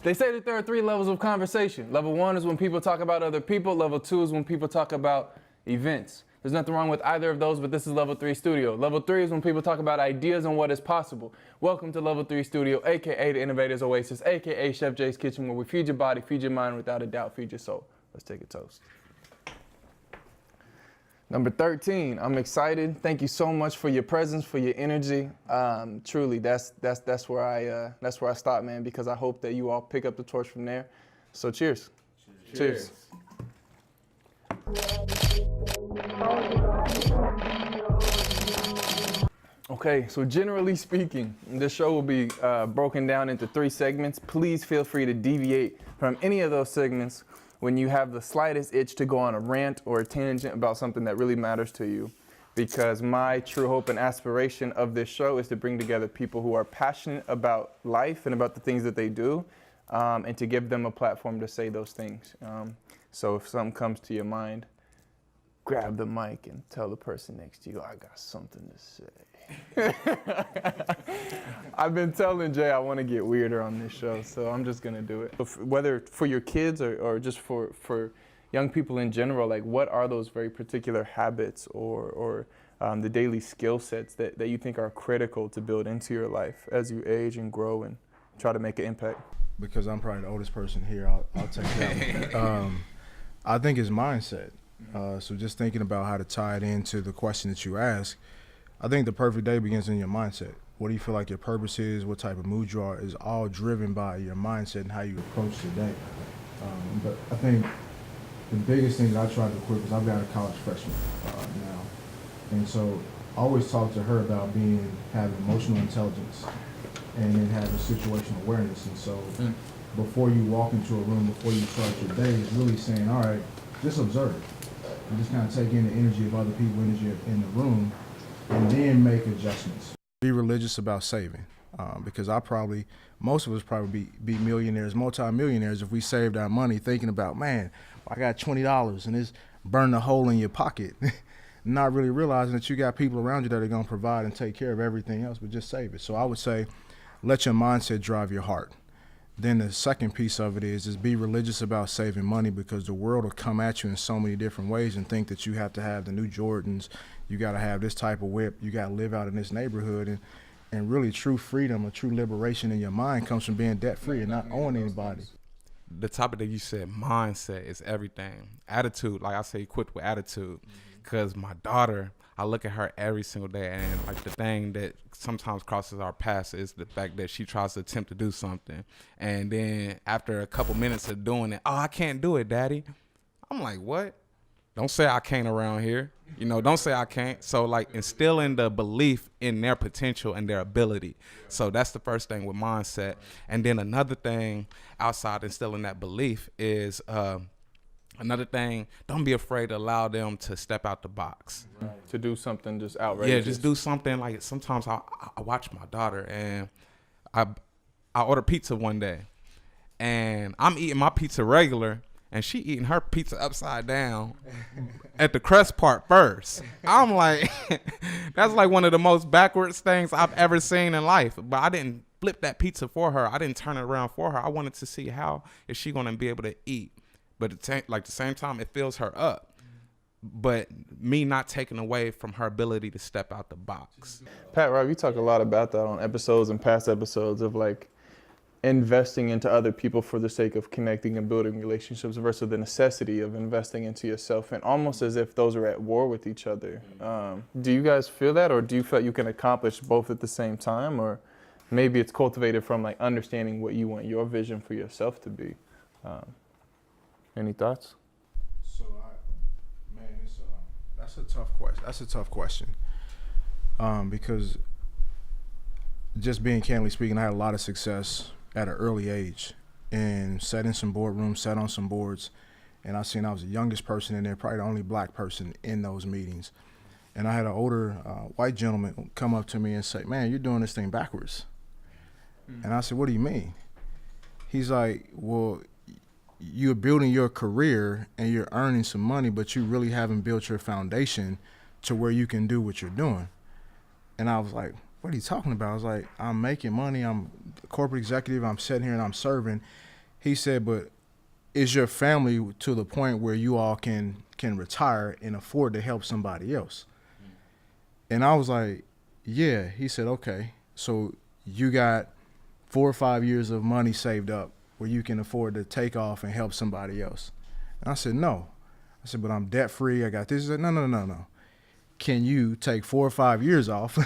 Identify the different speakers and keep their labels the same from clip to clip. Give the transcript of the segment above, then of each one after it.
Speaker 1: They say that there are 3 levels of conversation. Level 1 is when people talk about other people. Level 2 is when people talk about events. There's nothing wrong with either of those, but this is Level 3 Studio. Level 3 is when people talk about ideas and what is possible. Welcome to Level 3 Studio, aka the Innovators Oasis, aka Chef Jay's Kitchen, where we feed your body, feed your mind, without a doubt, feed your soul. Let's take a toast. Number 13, I'm excited. Thank you so much for your presence, for your energy. Truly, that's where I stop, man, because I hope that you all pick up the torch from there. So cheers. Cheers. Okay, so generally speaking, this show will be broken down into 3 segments. Please feel free to deviate from any of those segments when you have the slightest itch to go on a rant or a tangent about something that really matters to you. Because my true hope and aspiration of this show is to bring together people who are passionate about life and about the things that they do, and to give them a platform to say those things. So if something comes to your mind, grab the mic and tell the person next to you, I got something to say. I've been telling Jay I want to get weirder on this show, so I'm just going to do it. Whether for your kids or just for young people in general, like what are those very particular habits or the daily skill sets that you think are critical to build into your life as you age and grow and try to make an impact?
Speaker 2: Because I'm probably the oldest person here, I'll take that one. I think it's mindset. So just thinking about how to tie it into the question that you asked, I think the perfect day begins in your mindset. What do you feel like your purpose is? What type of mood you are is all driven by your mindset and how you approach the day. But I think the biggest thing that I try to equip is I've got a college freshman now. And so I always talk to her about having emotional intelligence and then having situational awareness. And so before you walk into a room, before you start your day, is really saying, all right, just observe. And just kind of take in the energy of other people, energy in the room, and then make adjustments. Be religious about saving, because most of us probably be millionaires, multi-millionaires if we saved our money thinking about, man, I got $20 and it's burning a hole in your pocket. Not really realizing that you got people around you that are going to provide and take care of everything else, but just save it. So I would say, let your mindset drive your heart. Then the second piece of it is be religious about saving money, because the world will come at you in so many different ways and think that you have to have the new Jordans, you got to have this type of whip, you got to live out in this neighborhood. And really true freedom or true liberation in your mind comes from being debt-free and not owing anybody.
Speaker 3: The topic that you said, mindset, is everything. Attitude, like I say, equipped with attitude. Because my daughter, I look at her every single day, and like the thing that sometimes crosses our paths is the fact that she tries to attempt to do something. And then after a couple minutes of doing it, oh, I can't do it, Daddy. I'm like, what? Don't say I can't around here. Don't say I can't. So like instilling the belief in their potential and their ability. So that's the first thing with mindset. And then another thing outside instilling that belief is another thing, don't be afraid to allow them to step out the box.
Speaker 1: Right. To do something just outrageous.
Speaker 3: Yeah, just do something. Like sometimes I watch my daughter, and I order pizza one day, and I'm eating my pizza regular, and she eating her pizza upside down at the crust part first. I'm like, that's like one of the most backwards things I've ever seen in life. But I didn't flip that pizza for her. I didn't turn it around for her. I wanted to see how is she going to be able to eat. But at the same time, it fills her up. But me not taking away from her ability to step out the box.
Speaker 1: Pat, Rob, you talk a lot about that on episodes and past episodes of like investing into other people for the sake of connecting and building relationships versus the necessity of investing into yourself, and almost as if those are at war with each other. Do you guys feel that, or do you feel like you can accomplish both at the same time, or maybe it's cultivated from like understanding what you want your vision for yourself to be? Any thoughts?
Speaker 2: So, that's a tough question. That's a tough question, because just being candidly speaking, I had a lot of success at an early age and sat in some boardrooms, sat on some boards, and I was the youngest person in there, probably the only black person in those meetings. And I had an older white gentleman come up to me and say, man, you're doing this thing backwards. And I said, what do you mean? He's like, well, you're building your career and you're earning some money, but you really haven't built your foundation to where you can do what you're doing. And I was like, what are you talking about? I was like, I'm making money, I'm a corporate executive, I'm sitting here and I'm serving, He said, but is your family to the point where you all can retire and afford to help somebody else? And I was like, yeah. He said, okay, so you got 4 or 5 years of money saved up where you can afford to take off and help somebody else. And I said, no. I said, but I'm debt free. I got this. He said, no. Can you take 4 or 5 years off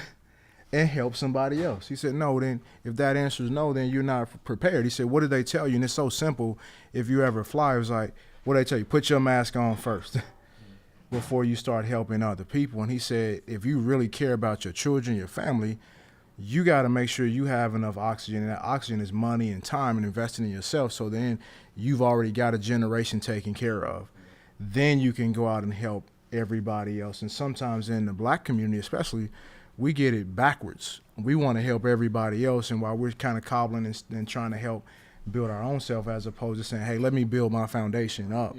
Speaker 2: and help somebody else? He said, no. Then if that answer is no, then you're not prepared. He said, what did they tell you? And it's so simple. If you ever fly, it was like, what did they tell you? Put your mask on first before you start helping other people. And he said, if you really care about your children, your family, you got to make sure you have enough oxygen. And that oxygen is money and time and investing in yourself. So then you've already got a generation taken care of. Then you can go out and help everybody else. And sometimes in the black community especially, we get it backwards. We want to help everybody else, and while we're kind of cobbling and trying to help build our own self, as opposed to saying, hey, let me build my foundation up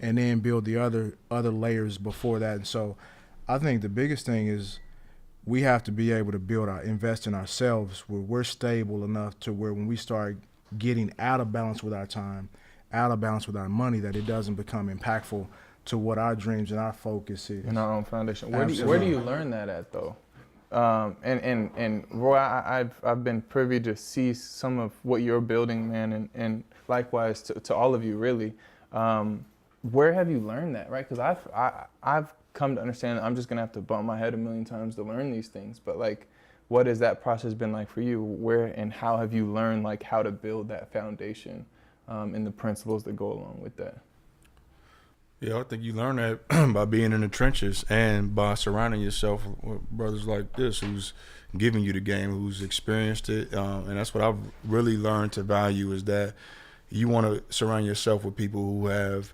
Speaker 2: and then build the other layers before that. And so I think the biggest thing is we have to be able to invest in ourselves where we're stable enough to where when we start getting out of balance with our time, out of balance with our money, that it doesn't become impactful to what our dreams and our focus is.
Speaker 1: In our own foundation. Where do you learn that at, though? And Roy, I've been privy to see some of what you're building, man, and likewise to all of you, really. Where have you learned that, right? Because I've come to understand that I'm just gonna have to bump my head a million times to learn these things. But like, what has that process been like for you? Where and how have you learned like how to build that foundation and the principles that go along with that?
Speaker 4: Yeah, I think you learn that by being in the trenches and by surrounding yourself with brothers like this who's giving you the game, who's experienced it. And that's what I've really learned to value, is that you want to surround yourself with people who have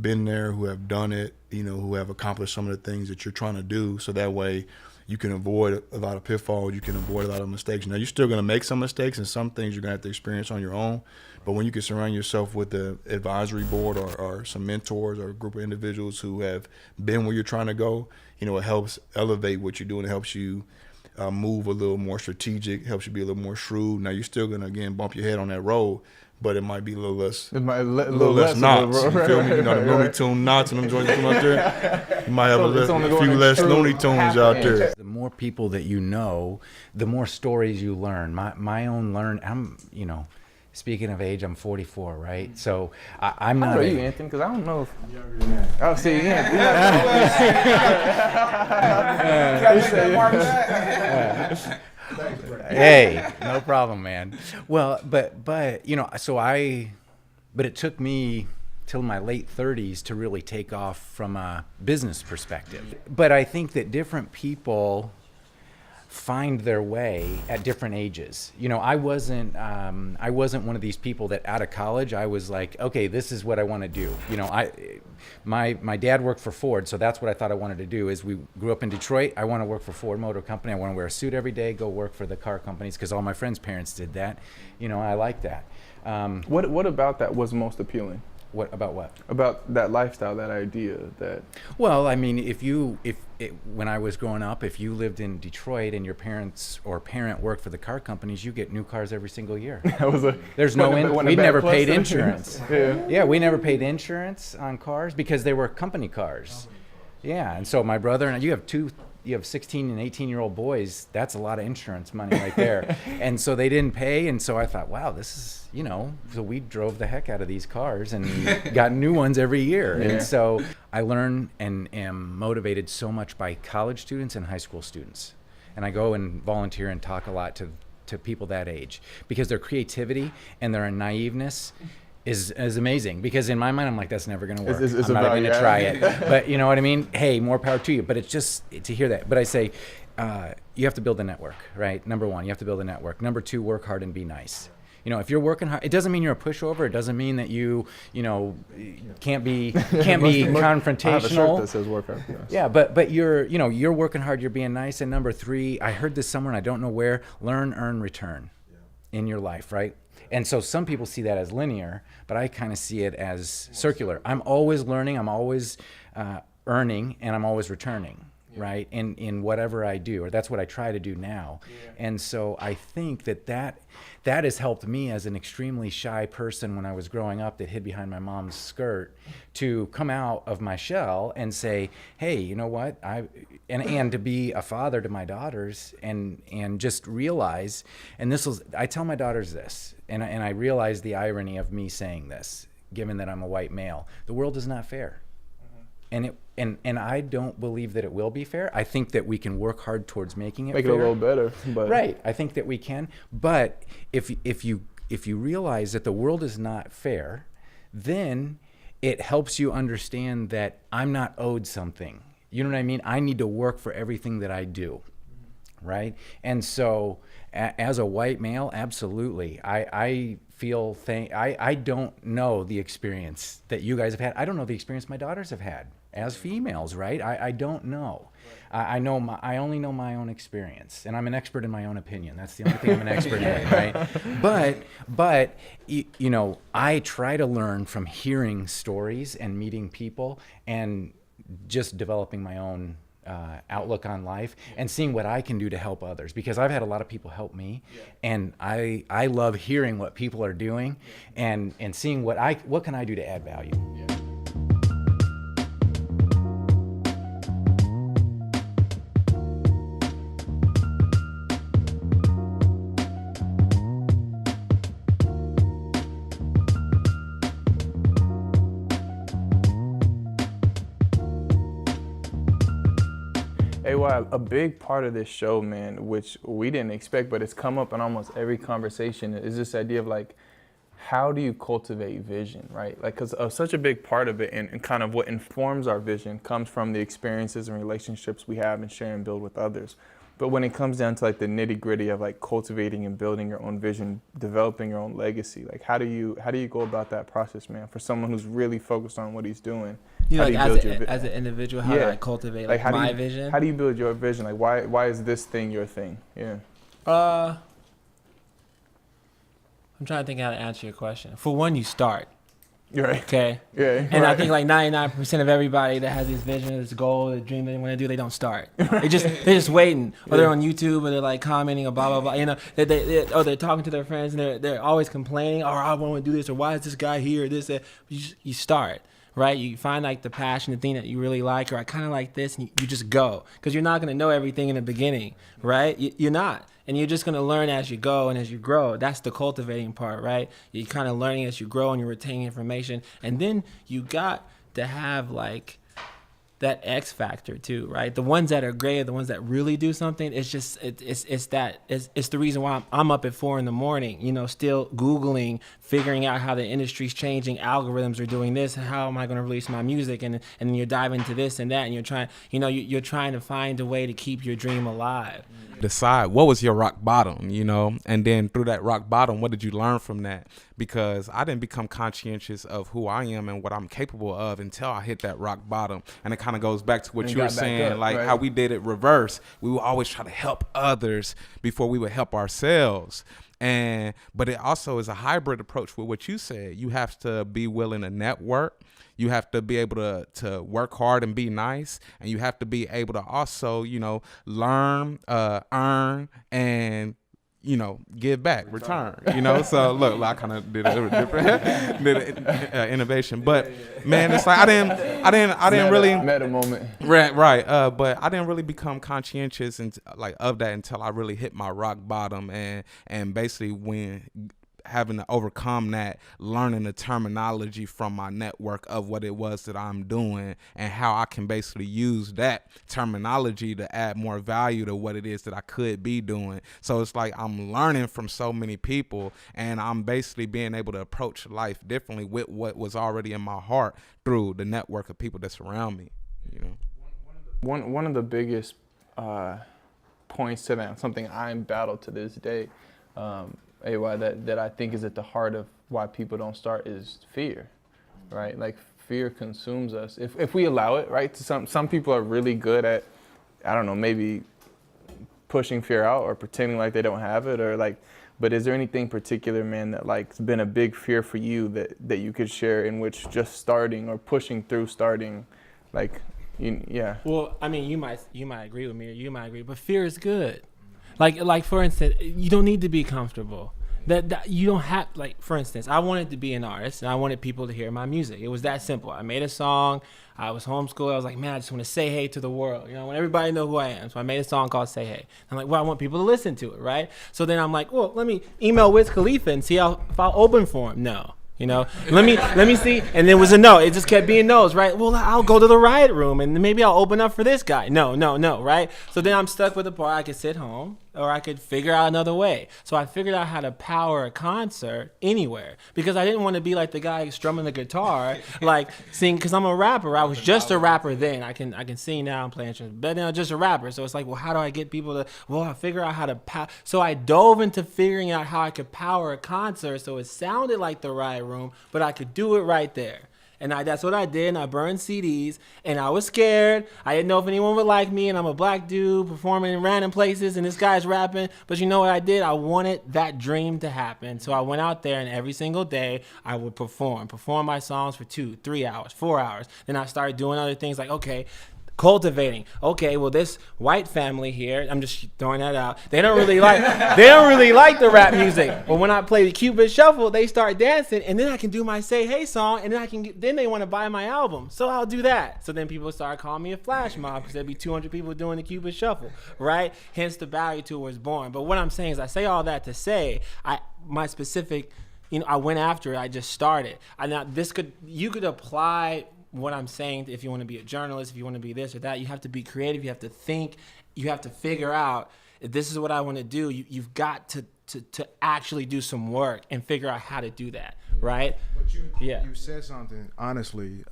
Speaker 4: been there, who have done it, who have accomplished some of the things that you're trying to do. So that way you can avoid a lot of pitfalls, you can avoid a lot of mistakes. Now, you're still going to make some mistakes, and some things you're going to have to experience on your own. But when you can surround yourself with the advisory board or some mentors or a group of individuals who have been where you're trying to go, it helps elevate what you're doing. It helps you move a little more strategic, helps you be a little more shrewd. Now, you're still going to, again, bump your head on that road, but it might be a little less, a little less knots. You feel me? The Looney Tune knots and them joints come out there. You might have a few less Looney Tunes out there.
Speaker 5: The more people that you know, the more stories you learn. My own speaking of age, I'm 44, right? So I'm not.
Speaker 1: How old are you, Anthony? Because I don't know if.
Speaker 2: Younger than that.
Speaker 1: Oh, see,
Speaker 5: Hey, no problem, man. Well, but it took me till my late 30s to really take off from a business perspective. But I think that different people find their way at different ages. I wasn't one of these people that out of college I was like, okay, this is what I want to do. My dad worked for Ford, so that's what I thought I wanted to do. Is we grew up in Detroit. I want to work for Ford Motor Company. I want to wear a suit every day, go work for the car companies, because all my friends' parents did that. I like that.
Speaker 1: What about that was most appealing?
Speaker 5: What about what?
Speaker 1: About that lifestyle, that idea, that.
Speaker 5: Well, I mean, when I was growing up, if you lived in Detroit and your parents or parent worked for the car companies, you get new cars every single year. We never paid insurance. Yeah, we never paid insurance on cars because they were company cars. Yeah, and so my brother and you have 16 and 18-year-old boys. That's a lot of insurance money right there. And so they didn't pay, and so I thought, wow, this is, so we drove the heck out of these cars and got new ones every year. Yeah. And so I learn and am motivated so much by college students and high school students. And I go and volunteer and talk a lot to people that age, because their creativity and their naiveness is amazing. Because in my mind, I'm like, that's never going to work. I'm not even going to try it. But you know what I mean? Hey, more power to you. But it's just to hear that. But I say, you have to build a network, right? Number one, you have to build a network. Number two, work hard and be nice. If you're working hard, it doesn't mean you're a pushover. It doesn't mean that you can't be confrontational.
Speaker 1: I have a shirt that says work hard.
Speaker 5: Yeah, but you're working hard. You're being nice. And number three, I heard this somewhere, and I don't know where. Learn, earn, return in your life, right? And so some people see that as linear, but I kind of see it as circular. I'm always learning. I'm always earning, and I'm always returning. right? In whatever I do, or that's what I try to do now. And so I think that has helped me as an extremely shy person when I was growing up that hid behind my mom's skirt to come out of my shell and say, hey, you know what? And to be a father to my daughters and just realize, and I tell my daughters this, and I realize the irony of me saying this, given that I'm a white male. The world is not fair. And I don't believe that it will be fair. I think that we can work hard towards making it
Speaker 1: Make
Speaker 5: fair.
Speaker 1: it a little better. But.
Speaker 5: Right. I think that we can. But if you realize that the world is not fair, then it helps you understand that I'm not owed something. You know what I mean? I need to work for everything that I do. Right? And so as a white male, absolutely. I feel I don't know the experience that you guys have had. I don't know the experience my daughters have had as females, right? I don't know. Right. I only know my own experience, and I'm an expert in my own opinion. That's the only thing I'm an expert in, right? But you know, I try to learn from hearing stories and meeting people and just developing my own outlook on life and seeing what I can do to help others, because I've had a lot of people help me, and I love hearing what people are doing and seeing what can I do to add value.
Speaker 1: A big part of this show, man, which we didn't expect, but it's come up in almost every conversation, is this idea of like, how do you cultivate vision, right? Like, because such a big part of it and kind of what informs our vision comes from the experiences and relationships we have and share and build with others. But when it comes down to like the nitty gritty of like cultivating and building your own vision, developing your own legacy, like how do you go about that process, man? For someone who's really focused on what he's doing,
Speaker 6: you know,
Speaker 1: how do
Speaker 6: like
Speaker 1: you build
Speaker 6: as an individual, how do I cultivate like my vision?
Speaker 1: How do you build your vision? Like why is this thing your thing? Yeah.
Speaker 6: I'm trying to think how to answer your question. For one, you start.
Speaker 1: You're right.
Speaker 6: Okay.
Speaker 1: Yeah.
Speaker 6: And I think like 99% of everybody that has this vision, this goal, the dream they want to do, they don't start. They're just waiting, or they're on YouTube, or they're like commenting, or blah blah blah. You know, they're talking to their friends, and they're always complaining, or I want to do this, or why is this guy here, or this, that. You start. Right, you find like the passion, the thing that you really like, or I kind of like this, and you just go, because you're not going to know everything in the beginning, right? You're not, and you're just going to learn as you go and as you grow. That's the cultivating part, right? You're kind of learning as you grow and you're retaining information, and then you got to have like that X factor too, right? The ones that are great are the ones that really do something. It's just it's the reason why I'm up at 4 a.m, you know, still Googling, figuring out how the industry's changing, algorithms are doing this, how am I going to release my music, and then you're diving into this and that, and you're trying to find a way to keep your dream alive.
Speaker 3: Decide what was your rock bottom, you know, and then through that rock bottom, what did you learn from that? Because I didn't become conscientious of who I am and what I'm capable of until I hit that rock bottom. And it kind of goes back to what you were saying, like how we did it reverse. We would always try to help others before we would help ourselves. But it also is a hybrid approach with what you said. You have to be willing to network. You have to be able to work hard and be nice, and you have to be able to also, you know, learn, earn, and, you know, give back, return, you know. So look, I kind of did a little different innovation, but man, it's like I didn't really
Speaker 1: meta moment,
Speaker 3: right. But I didn't really become conscientious and like of that until I really hit my rock bottom, and basically when having to overcome that, learning the terminology from my network of what it was that I'm doing and how I can basically use that terminology to add more value to what it is that I could be doing. So it's like I'm learning from so many people, and I'm basically being able to approach life differently with what was already in my heart through the network of people that surround me, you know.
Speaker 1: One of the biggest points to that, something I'm battled to this day, that I think is at the heart of why people don't start, is fear, right? Like fear consumes us if we allow it, right? Some people are really good at, I don't know, maybe pushing fear out or pretending like they don't have it, or like, but is there anything particular, man, that like's been a big fear for you that you could share, in which just starting or pushing through starting, like, Yeah.
Speaker 6: Well, I mean, you might agree with me, or you might agree, but fear is good. Like for instance, you don't need to be comfortable. That you don't have, like, for instance, I wanted to be an artist and I wanted people to hear my music. It was that simple. I made a song. I was homeschooled. I was like, man, I just want to say hey to the world. You know, I want everybody to know who I am. So I made a song called Say Hey. I'm like, well, I want people to listen to it, right? So then I'm like, well, let me email Wiz Khalifa and see if I'll open for him. No. You know, let me see. And there was a no. It just kept being no's, right? Well, I'll go to the Riot Room and maybe I'll open up for this guy. No, right? So then I'm stuck with the part. I could sit home or I could figure out another way. So I figured out how to power a concert anywhere because I didn't want to be like the guy strumming the guitar, like sing, because I'm a rapper. I was just a rapper then. I can sing now. I'm playing instruments, but then I'm just a rapper. So it's like, well, how do I get people to, well, I figure out how to So I dove into figuring out how I could power a concert so it sounded like the Riot Room, but I could do it right there. And that's what I did, and I burned CDs, and I was scared. I didn't know if anyone would like me, and I'm a black dude performing in random places, and this guy's rapping. But you know what I did? I wanted that dream to happen. So I went out there, and every single day, I would perform my songs for 2, 3 hours, 4 hours. Then I started doing other things like, okay, cultivating. Okay, well, this white family here, I'm just throwing that out. They don't really like the rap music. But when I play the Cupid Shuffle, they start dancing, and then I can do my Say Hey song, and then they want to buy my album. So I'll do that. So then people start calling me a flash mob because there'd be 200 people doing the Cupid Shuffle, right? Hence the Battery Tour was born. But what I'm saying is, I say all that to say, my specific, I went after it. I just started. You could apply what I'm saying, if you want to be a journalist, if you want to be this or that, you have to be creative, you have to think, you have to figure out, if this is what I want to do, you've got to actually do some work and figure out how to do that, right?
Speaker 2: But you said something, honestly,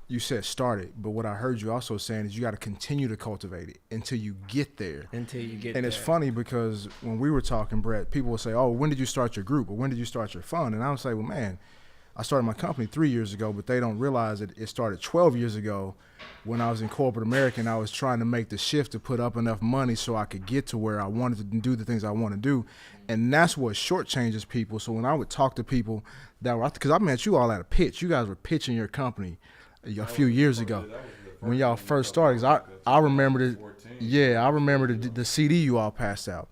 Speaker 2: you said start it, but what I heard you also saying is you got to continue to cultivate it until you get there. And it's funny because when we were talking, Brett, people will say, oh, when did you start your group? Or when did you start your fund? And I would say, well, man, I started my company 3 years ago, but they don't realize that it started 12 years ago when I was in corporate America and I was trying to make the shift to put up enough money so I could get to where I wanted to do the things I want to do. And that's what shortchanges people. So when I would talk to people that were, because I met you all at a pitch. You guys were pitching your company a few years ago when y'all first started. I remember the CD you all passed out.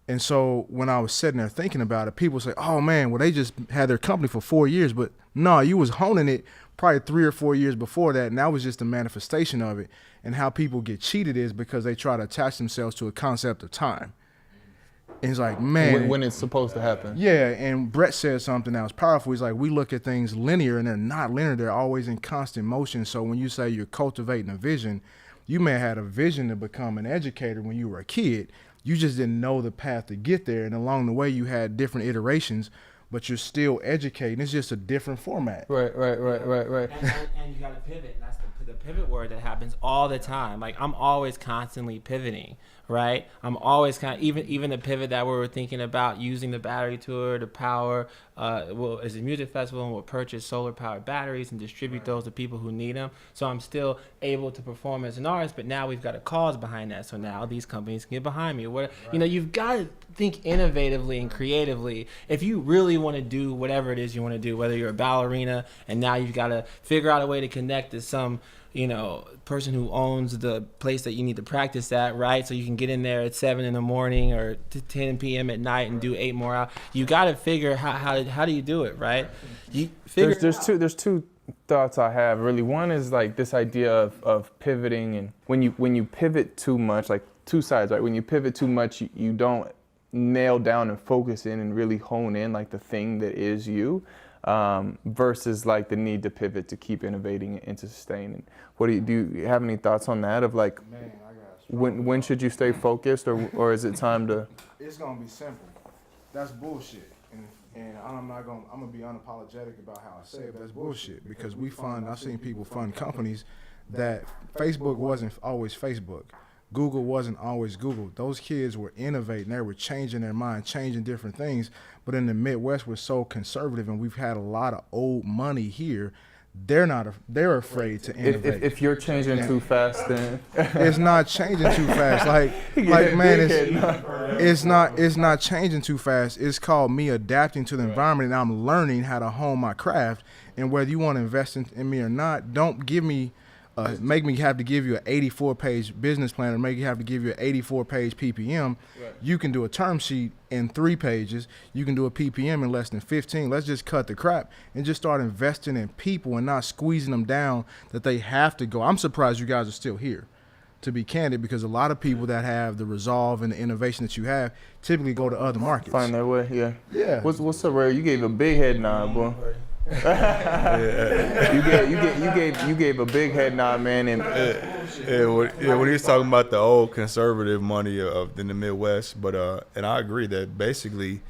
Speaker 2: And so when I was sitting there thinking about it, people say, oh, man, well, they just had their company for 4 years. But no, you was honing it probably 3 or 4 years before that, and that was just a manifestation of it. And how people get cheated is because they try to attach themselves to a concept of time. And it's like, man.
Speaker 1: When it's supposed to happen.
Speaker 2: Yeah, and Brett said something that was powerful. He's like, we look at things linear, and they're not linear. They're always in constant motion. So when you say you're cultivating a vision, you may have had a vision to become an educator when you were a kid. You just didn't know the path to get there, and along the way you had different iterations, but you're still educating. It's just a different format.
Speaker 1: Right.
Speaker 6: And you got to pivot, and that's the pivot word that happens all the time. Like, I'm always constantly pivoting, right? I'm always even the pivot that we were thinking about using the Battery Tour to power, as a music festival, and we'll purchase solar powered batteries and distribute those to people who need them. So I'm still able to perform as an artist, but now we've got a cause behind that. So now these companies can get behind me. You've got to think innovatively and creatively if you really want to do whatever it is you want to do, whether you're a ballerina and now you've got to figure out a way to connect to some person who owns the place that you need to practice at, right? So you can get in there at 7 in the morning or 10 p.m. at night and do 8 more hours. You got to figure how do you do it, right?
Speaker 1: There's two thoughts I have really. One is like this idea of pivoting, and when you pivot too much, like two sides, right? When you pivot too much, you don't nail down and focus in and really hone in like the thing that is you. Versus like the need to pivot to keep innovating and to sustain. And what do you have any thoughts on that? Of like, when should you stay focused, or is it time to?
Speaker 2: It's gonna be simple. That's bullshit, and I'm gonna be unapologetic about how I say it. But that's bullshit because I've seen people fund companies that Facebook wasn't always Facebook. Google wasn't always Google. Those kids were innovating. They were changing their mind, changing different things. But in the Midwest, we're so conservative, and we've had a lot of old money here. They're afraid to innovate.
Speaker 1: If you're changing too fast, then
Speaker 2: it's not changing too fast. Like man, it's not changing too fast. It's called me adapting to the environment, and I'm learning how to hone my craft. And whether you want to invest in me or not, don't give me make me have to give you an 84-page business plan or make you have to give you an 84-page PPM. Right. You can do a term sheet in 3 pages. You can do a PPM in less than 15. Let's just cut the crap and just start investing in people and not squeezing them down that they have to go. I'm surprised you guys are still here, to be candid, because a lot of people that have the resolve and the innovation that you have typically go to other markets.
Speaker 1: Find their way, yeah.
Speaker 2: Yeah.
Speaker 1: What's up, Ray? You gave a big head nod, boy. You gave a big head nod, man. And
Speaker 4: when he's talking about the old conservative money in the Midwest, but and I agree that basically,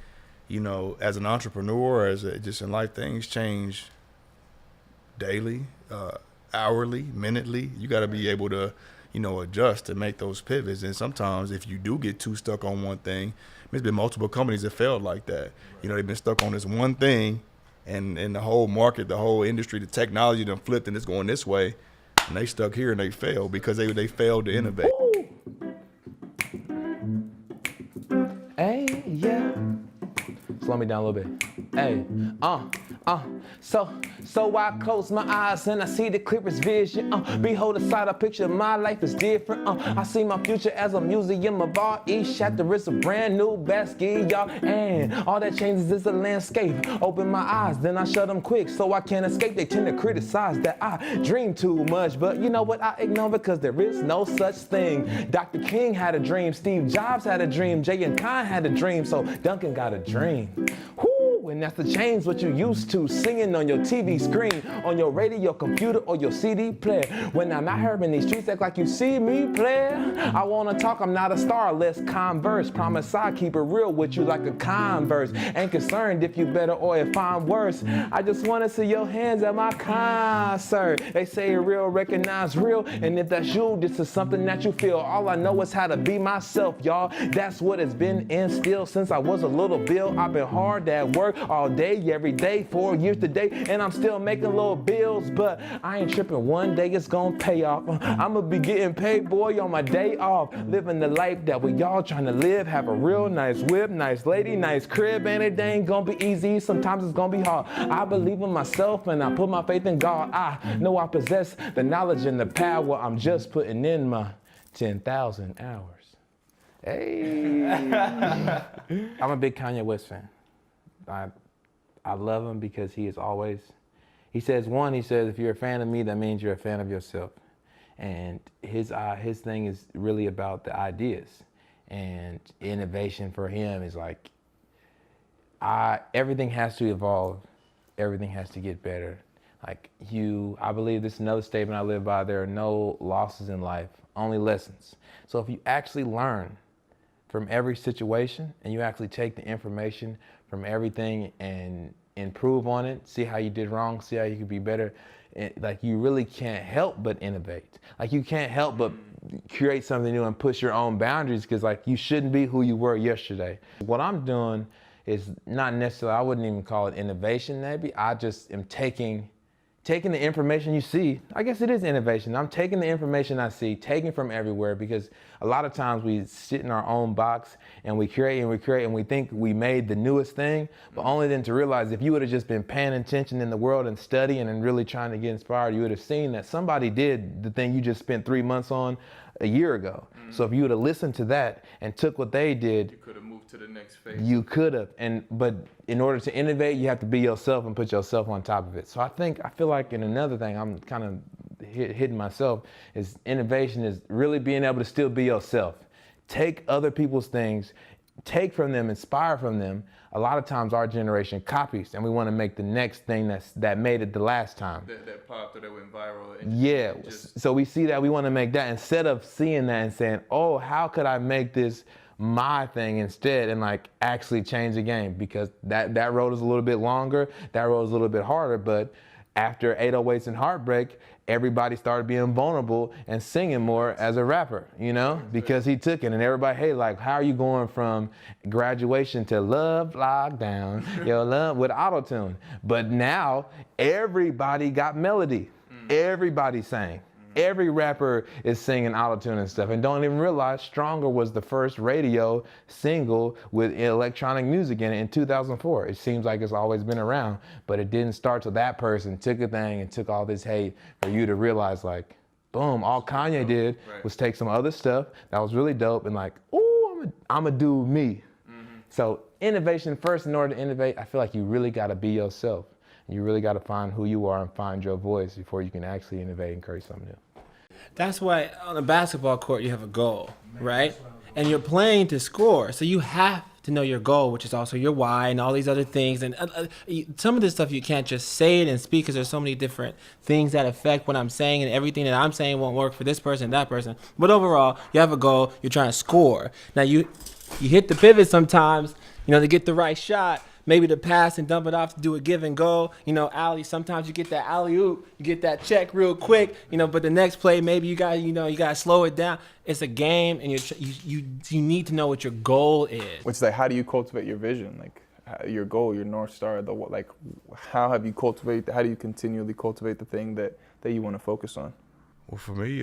Speaker 4: you know, as an entrepreneur, just in life, things change daily, hourly, minutely. You got to be able to, you know, adjust to make those pivots. And sometimes if you do get too stuck on one thing, there's been multiple companies that failed like that. You know, they've been stuck on this one thing. And the whole market, the whole industry, the technology done flipped and it's going this way, and they stuck here and they failed because they failed to innovate.
Speaker 7: Hey, yeah. Slow me down a little bit. Hey, So I close my eyes and I see the clearest vision. Behold the sight, a picture of my life is different. I see my future as a museum of art. Each chapter is a brand new basket, y'all. And all that changes is the landscape. Open my eyes, then I shut them quick so I can't escape. They tend to criticize that I dream too much. But you know what? I ignore because there is no such thing. Dr. King had a dream. Steve Jobs had a dream. Jay and Kine had a dream. So Duncan got a dream. Whoo, and that's the change what you used to. Singing on your TV screen, on your radio, computer, or your CD player. When I'm out here in these streets, act like you see me, player. I wanna talk, I'm not a star, let's converse. Promise I keep it real with you like a Converse. Ain't concerned if you better or if I'm worse. I just wanna see your hands at my concert. They say real, recognize real, and if that's you, this is something that you feel. All I know is how to be myself, y'all. That's what it's been instilled since I was a little Bill. I've been hard at work all day, every day, 4 years today, and I'm still making little bills, but I ain't tripping. One day it's gonna pay off. I'ma be getting paid, boy, on my day off. Living the life that we all trying to live. Have a real nice whip, nice lady, nice crib, and it ain't gonna be easy. Sometimes it's gonna be hard. I believe in myself and I put my faith in God. I know I possess the knowledge and the power. I'm just putting in my 10,000 hours. Hey. I'm a big Kanye West fan. I love him because he is always, he says, if you're a fan of me, that means you're a fan of yourself. And his thing is really about the ideas, and innovation for him is like, everything has to evolve. Everything has to get better. Like I believe this is another statement I live by. There are no losses in life, only lessons. So if you actually learn from every situation and you actually take the information from everything and improve on it, see how you did wrong, see how you could be better, like you really can't help but innovate. Like you can't help but create something new and push your own boundaries, because like you shouldn't be who you were yesterday. What I'm doing is not necessarily, I wouldn't even call it innovation maybe. I just am taking the information you see. I guess it is innovation. I'm taking the information I see, taking from everywhere, because a lot of times we sit in our own box and we create and we think we made the newest thing, but only then to realize if you would have just been paying attention in the world and studying and really trying to get inspired, you would have seen that somebody did the thing you just spent 3 months on a year ago. Mm-hmm. So if you would have listened to that and took what they did, you could have moved to the next phase. You could have, but in order to innovate, you have to be yourself and put yourself on top of it. So I feel like, in another thing, I'm kind of hitting myself, is innovation is really being able to still be yourself. Take other people's things, take from them, inspire from them. A lot of times our generation copies and we want to make the next thing that made it the last time. That popped or that went viral. Yeah, so we see that, we want to make that, instead of seeing that and saying, oh, how could I make this my thing instead, and like actually change the game, because that road is a little bit longer, that road is a little bit harder, but after 808s and Heartbreak, everybody started being vulnerable and singing more as a rapper, you know, because he took it, and everybody, hey, like, how are you going from graduation to Love Lockdown, yo, love with auto-tune? But now everybody got melody, everybody sang. Every rapper is singing auto-tune and stuff, and don't even realize Stronger was the first radio single with electronic music in it in 2004. It seems like it's always been around, but it didn't start till that person took a thing and took all this hate for you to realize, like, boom. All Kanye did was take some other stuff that was really dope and like, ooh, I'm a do me. So innovation first. In order to innovate, I feel like you really got to be yourself. You really got to find who you are and find your voice before you can actually innovate and create something new.
Speaker 6: That's why on a basketball court you have a goal, right? And you're playing to score, so you have to know your goal, which is also your why and all these other things. And some of this stuff you can't just say it and speak because there's so many different things that affect what I'm saying, and everything that I'm saying won't work for this person, that person. But overall, you have a goal. You're trying to score. Now you hit the pivot sometimes, to get the right shot. Maybe to pass and dump it off to do a give and go. Alley, sometimes you get that alley-oop, you get that check real quick, but the next play, maybe you got to slow it down. It's a game, and you need to know what your goal is.
Speaker 1: Which is like, how do you cultivate your vision? Like, your goal, your North Star, how do you continually cultivate the thing that you want to focus on?
Speaker 4: Well, for me,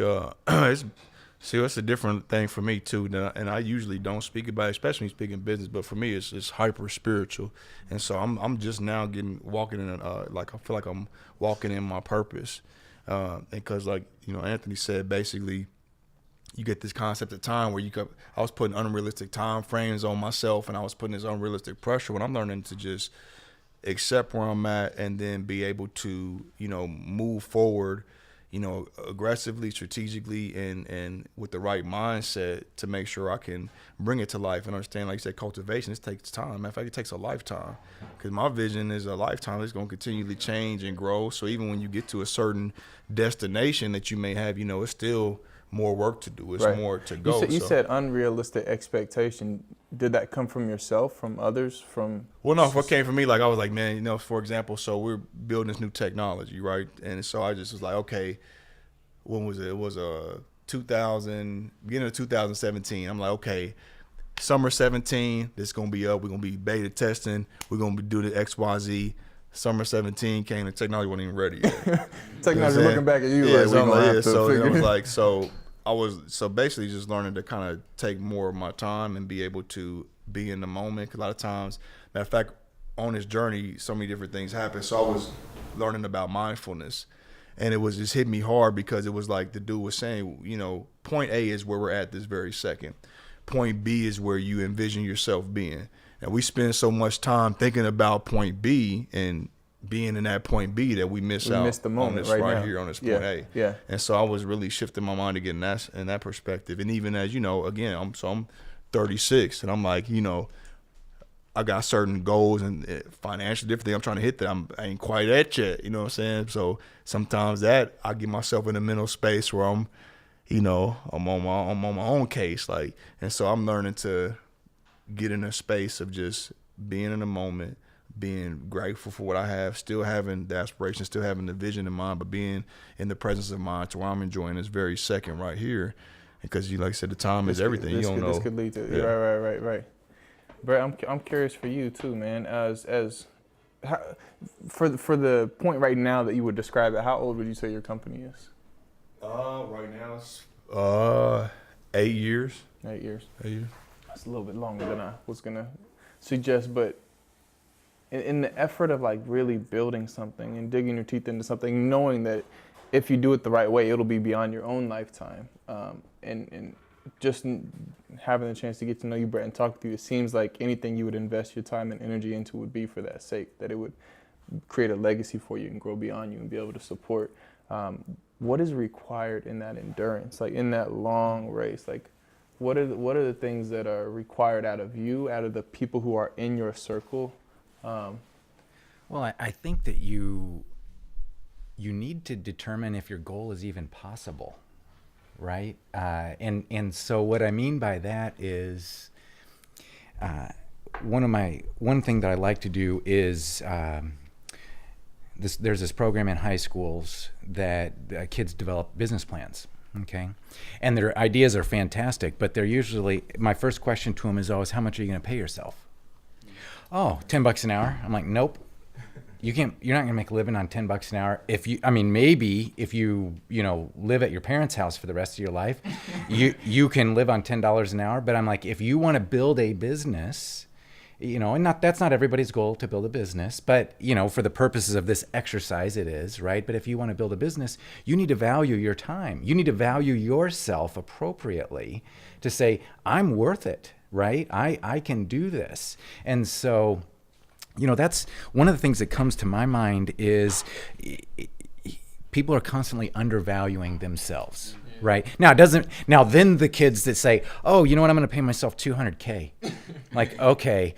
Speaker 4: it's a different thing for me too, and I usually don't speak about it, especially when you speak in business. But for me, it's hyper spiritual, and so I'm just now walking in I feel like I'm walking in my purpose, because Anthony said, basically, you get this concept of time where I was putting unrealistic time frames on myself, and I was putting this unrealistic pressure. When I'm learning to just accept where I'm at and then be able to move forward, aggressively, strategically, and with the right mindset to make sure I can bring it to life and understand, like you said, cultivation. This takes time. Matter of fact, it takes a lifetime, because my vision is a lifetime. It's going to continually change and grow. So even when you get to a certain destination that you may have, it's still more work to do. It's more to go.
Speaker 1: You said unrealistic expectation. Did that come from yourself, from others, from?
Speaker 4: Well, no, what came from me, I was like, man, for example, so we're building this new technology, right? And so I just was like, okay, when was it? It was beginning of 2017. I'm like, okay, summer 17, this is going to be up. We're going to be beta testing. We're going to be doing the XYZ. Summer 17 came, the technology wasn't even ready yet.
Speaker 1: Technology looking back at you
Speaker 4: I was basically just learning to kind of take more of my time and be able to be in the moment. 'Cause a lot of times, matter of fact, on this journey, so many different things happen. So I was learning about mindfulness, and it was just hit me hard because it was like the dude was saying, point A is where we're at this very second. Point B is where you envision yourself being. And we spend so much time thinking about point B and being in that point B that we miss the moment on this right here on this point A.
Speaker 1: Yeah.
Speaker 4: And so I was really shifting my mind to get in that perspective. And even as again, I'm 36, and I'm like, I got certain goals and financial different things I'm trying to hit that I ain't quite at yet. You know what I'm saying? So sometimes that I get myself in a mental space where I'm on my own case, and so I'm learning to get in a space of just being in the moment, being grateful for what I have, still having the aspiration, still having the vision in mind, but being in the presence of mind to where I'm enjoying this very second right here. Because like I said, the time is everything.
Speaker 1: This could lead to right. Brett, I'm curious for you too, man. For the point right now that you would describe it, how old would you say your company is?
Speaker 4: Right now it's 8 years.
Speaker 1: 8 years.
Speaker 4: 8 years.
Speaker 1: That's a little bit longer than I was gonna suggest, but in the effort of really building something and digging your teeth into something, knowing that if you do it the right way, it'll be beyond your own lifetime, and just having the chance to get to know you, Brett, and talk with you, it seems like anything you would invest your time and energy into would be for that sake, that it would create a legacy for you and grow beyond you and be able to support. What is required in that endurance, in that long race? What are the things that are required out of you, out of the people who are in your circle?
Speaker 5: Well, I think that you need to determine if your goal is even possible, right? And so what I mean by that is one thing that I like to do is there's this program in high schools that kids develop business plans. Okay. And their ideas are fantastic, but they're usually, my first question to them is always, how much are you going to pay yourself? Oh, $10 an hour. I'm like, nope. You're not going to make a living on $10 an hour. Maybe if you live at your parents' house for the rest of your life, you can live on $10 an hour. But I'm like, if you want to build a business, and that's not everybody's goal to build a business, but for the purposes of this exercise, it is, right? But if you want to build a business, you need to value your time. You need to value yourself appropriately to say, I'm worth it, right? I can do this. And so, that's one of the things that comes to my mind is people are constantly undervaluing themselves. Right. Now then the kids that say, oh, you know what, I'm going to pay myself $200K. Like, okay,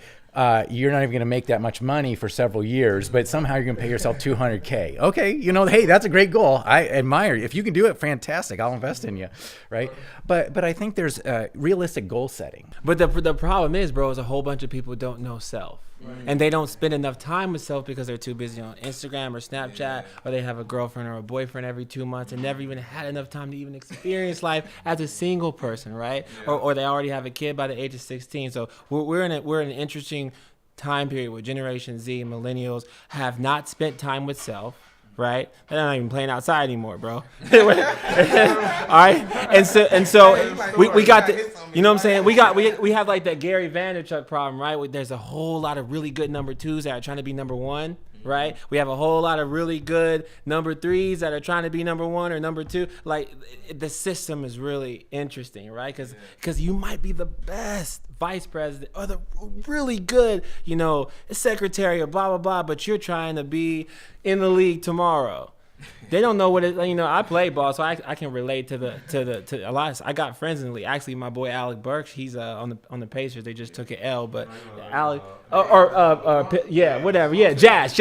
Speaker 5: you're not even going to make that much money for several years, but somehow you're going to pay yourself $200K. Okay. Hey, that's a great goal. I admire you. If you can do it, fantastic. I'll invest in you. Right. But I think there's realistic goal setting.
Speaker 6: But the problem is, bro, is a whole bunch of people don't know self. Right. And they don't spend enough time with self because they're too busy on Instagram or Snapchat, or they have a girlfriend or a boyfriend every 2 months and never even had enough time to even experience life as a single person, right? Yeah. Or they already have a kid by the age of 16. So we're in an interesting time period where Generation Z, millennials, have not spent time with self. Right? They're not even playing outside anymore, bro. All right? And so we got the, you know what I'm saying? We have like that Gary Vaynerchuk problem, right? There's a whole lot of really good number 2s that are trying to be number 1, right? We have a whole lot of really good number 3s that are trying to be number 1 or number 2. Like, the system is really interesting, right? Because you might be the best vice president or the really good, secretary or blah, blah, blah, but you're trying to be in the league tomorrow. They don't know what it, I play ball, so I can relate to a lot. I got friends in the league. Actually, my boy Alec Burks, he's on the Pacers. They just took an L, but Alec, Jazz.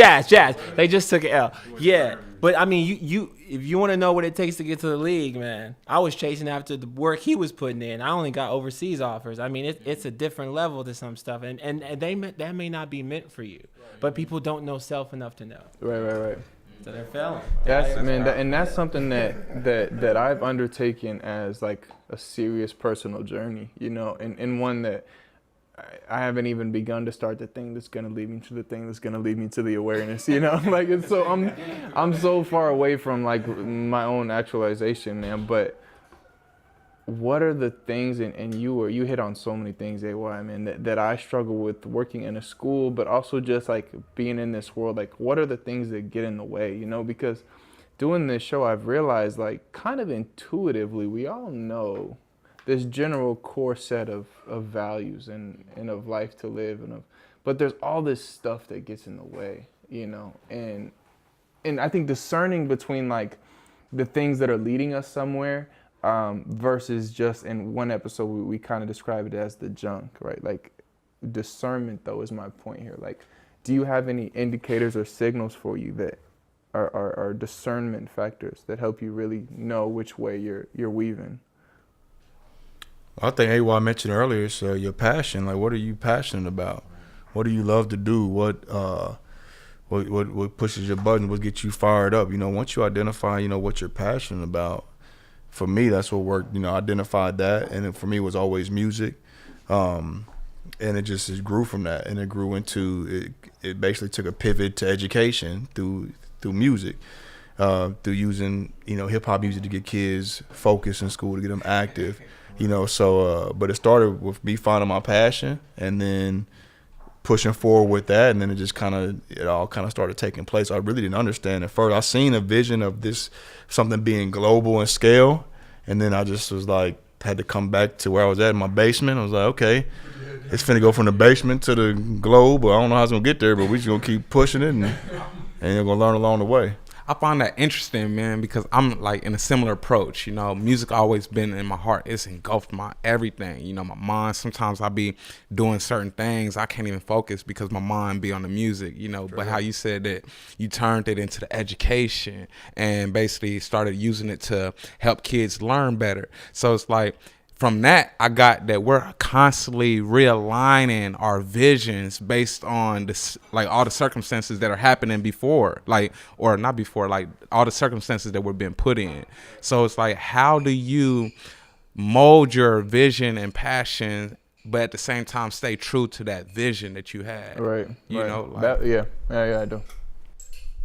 Speaker 6: They just took an L. Yeah, but I mean, you if you want to know what it takes to get to the league, man, I was chasing after the work he was putting in. I only got overseas offers. I mean, it's a different level to some stuff, and that may not be meant for you, but people don't know self enough to know.
Speaker 1: Right.
Speaker 6: So they're failing.
Speaker 1: That's something that I've undertaken as like a serious personal journey, and one that I haven't even begun to start the thing that's gonna lead me to the thing that's gonna lead me to the awareness, like it's so I'm so far away from like my own actualization, man. But what are the things, and you hit on so many things, AY, man, that I struggle with working in a school, but also just like being in this world. Like, what are the things that get in the way, because doing this show, I've realized, like, kind of intuitively, we all know this general core set of values and of life to live, but there's all this stuff that gets in the way, and I think discerning between like the things that are leading us somewhere versus just, in one episode we kind of described it as the junk, right? Like, discernment though is my point here. Like, do you have any indicators or signals for you that are discernment factors that help you really know which way you're weaving?
Speaker 4: I think AY mentioned earlier is your passion. Like, what are you passionate about? What do you love to do? What pushes your button? What gets you fired up? Once you identify, what you're passionate about, for me, that's what worked. I identified that, and for me, it was always music. And it grew from that, and it grew into it basically took a pivot to education through music, through using hip hop music to get kids focused in school, to get them active. But it started with me finding my passion and then pushing forward with that, and then it all kind of started taking place. I really didn't understand at first. I seen a vision of this something being global in scale, and then I just was like, had to come back to where I was at in my basement. I was like, okay, it's finna go from the basement to the globe, but I don't know how it's gonna get there, but we just gonna keep pushing it, and you're gonna learn along the way.
Speaker 3: I find that interesting, man, because I'm like in a similar approach. Music always been in my heart. It's engulfed my everything. My mind. Sometimes I be doing certain things, I can't even focus because my mind be on the music. But how you said that you turned it into the education and basically started using it to help kids learn better. So it's like, from that, I got that we're constantly realigning our visions based on this, like all the circumstances that are happening before, or not before, like all the circumstances that we're being put in. So it's like, how do you mold your vision and passion, but at the same time stay true to that vision that you had?
Speaker 1: Right. Yeah, I do.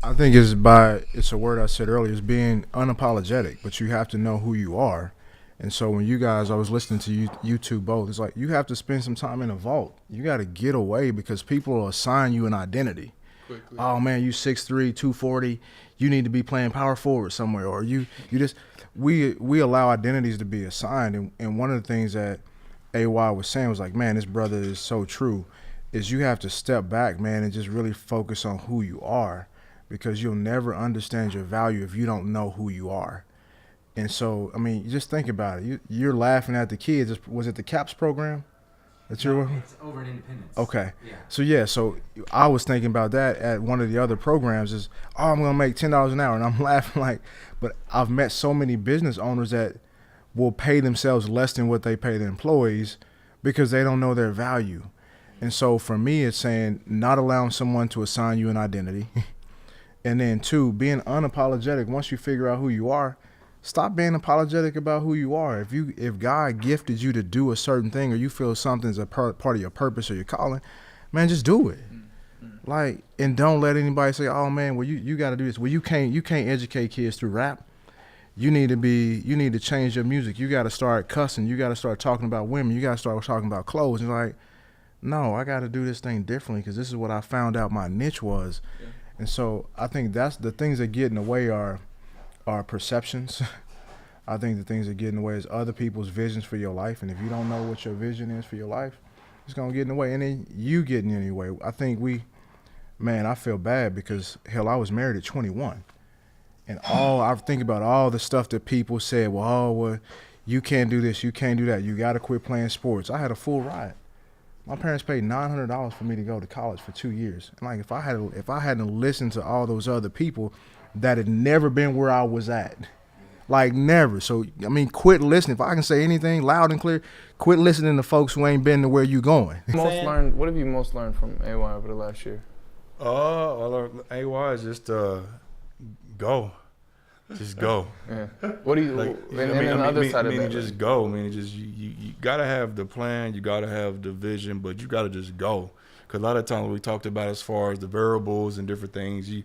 Speaker 2: I think it's a word I said earlier, is being unapologetic, but you have to know who you are. And so when I was listening to you two both, it's like you have to spend some time in a vault. You got to get away because people will assign you an identity. Quickly. Oh man, you 6'3", 240. You need to be playing power forward somewhere, or you just we allow identities to be assigned. And one of the things that AY was saying was like, man, this brother is so true. Is you have to step back, man, and just really focus on who you are, because you'll never understand your value if you don't know who you are. And so, I mean, just think about it. You're laughing at the kids. Was it the CAPS program? It's
Speaker 5: over in Independence.
Speaker 2: Okay. Yeah. So I was thinking about that at one of the other programs is, I'm going to make $10 an hour. And I'm laughing like, but I've met so many business owners that will pay themselves less than what they pay their employees because they don't know their value. And so for me, it's saying not allowing someone to assign you an identity. And then 2, being unapologetic. Once you figure out who you are, stop being apologetic about who you are. If God gifted you to do a certain thing, or you feel something's a part of your purpose or your calling, man, just do it. Like, and don't let anybody say, oh man, well you got to do this. Well, you can't educate kids through rap. You need to change your music. You got to start cussing. You got to start talking about women. You got to start talking about clothes. And like, no, I got to do this thing differently because this is what I found out my niche was. Yeah. And so I think that's the things that get in the way are perceptions. I think the things that get in the way is other people's visions for your life. And if you don't know what your vision is for your life, it's going to get in the way. And then you getting in the way. I think I feel bad because, hell, I was married at 21. And I think about all the stuff that people said, well, you can't do this, you can't do that, you got to quit playing sports. I had a full ride. My parents paid $900 for me to go to college for 2 years. And like, if I hadn't listened to all those other people that had never been where I was at, like never. So, I mean, quit listening. If I can say anything loud and clear, quit listening to folks who ain't been to where you going.
Speaker 1: What have you most learned from AY over the last year?
Speaker 4: AY is just go. Just go.
Speaker 1: Yeah. What do you?
Speaker 4: Like,
Speaker 1: the other side of that,
Speaker 4: just go. I mean, just you gotta have the plan, you gotta have the vision, but you gotta just go. Because a lot of times we talked about as far as the variables and different things, you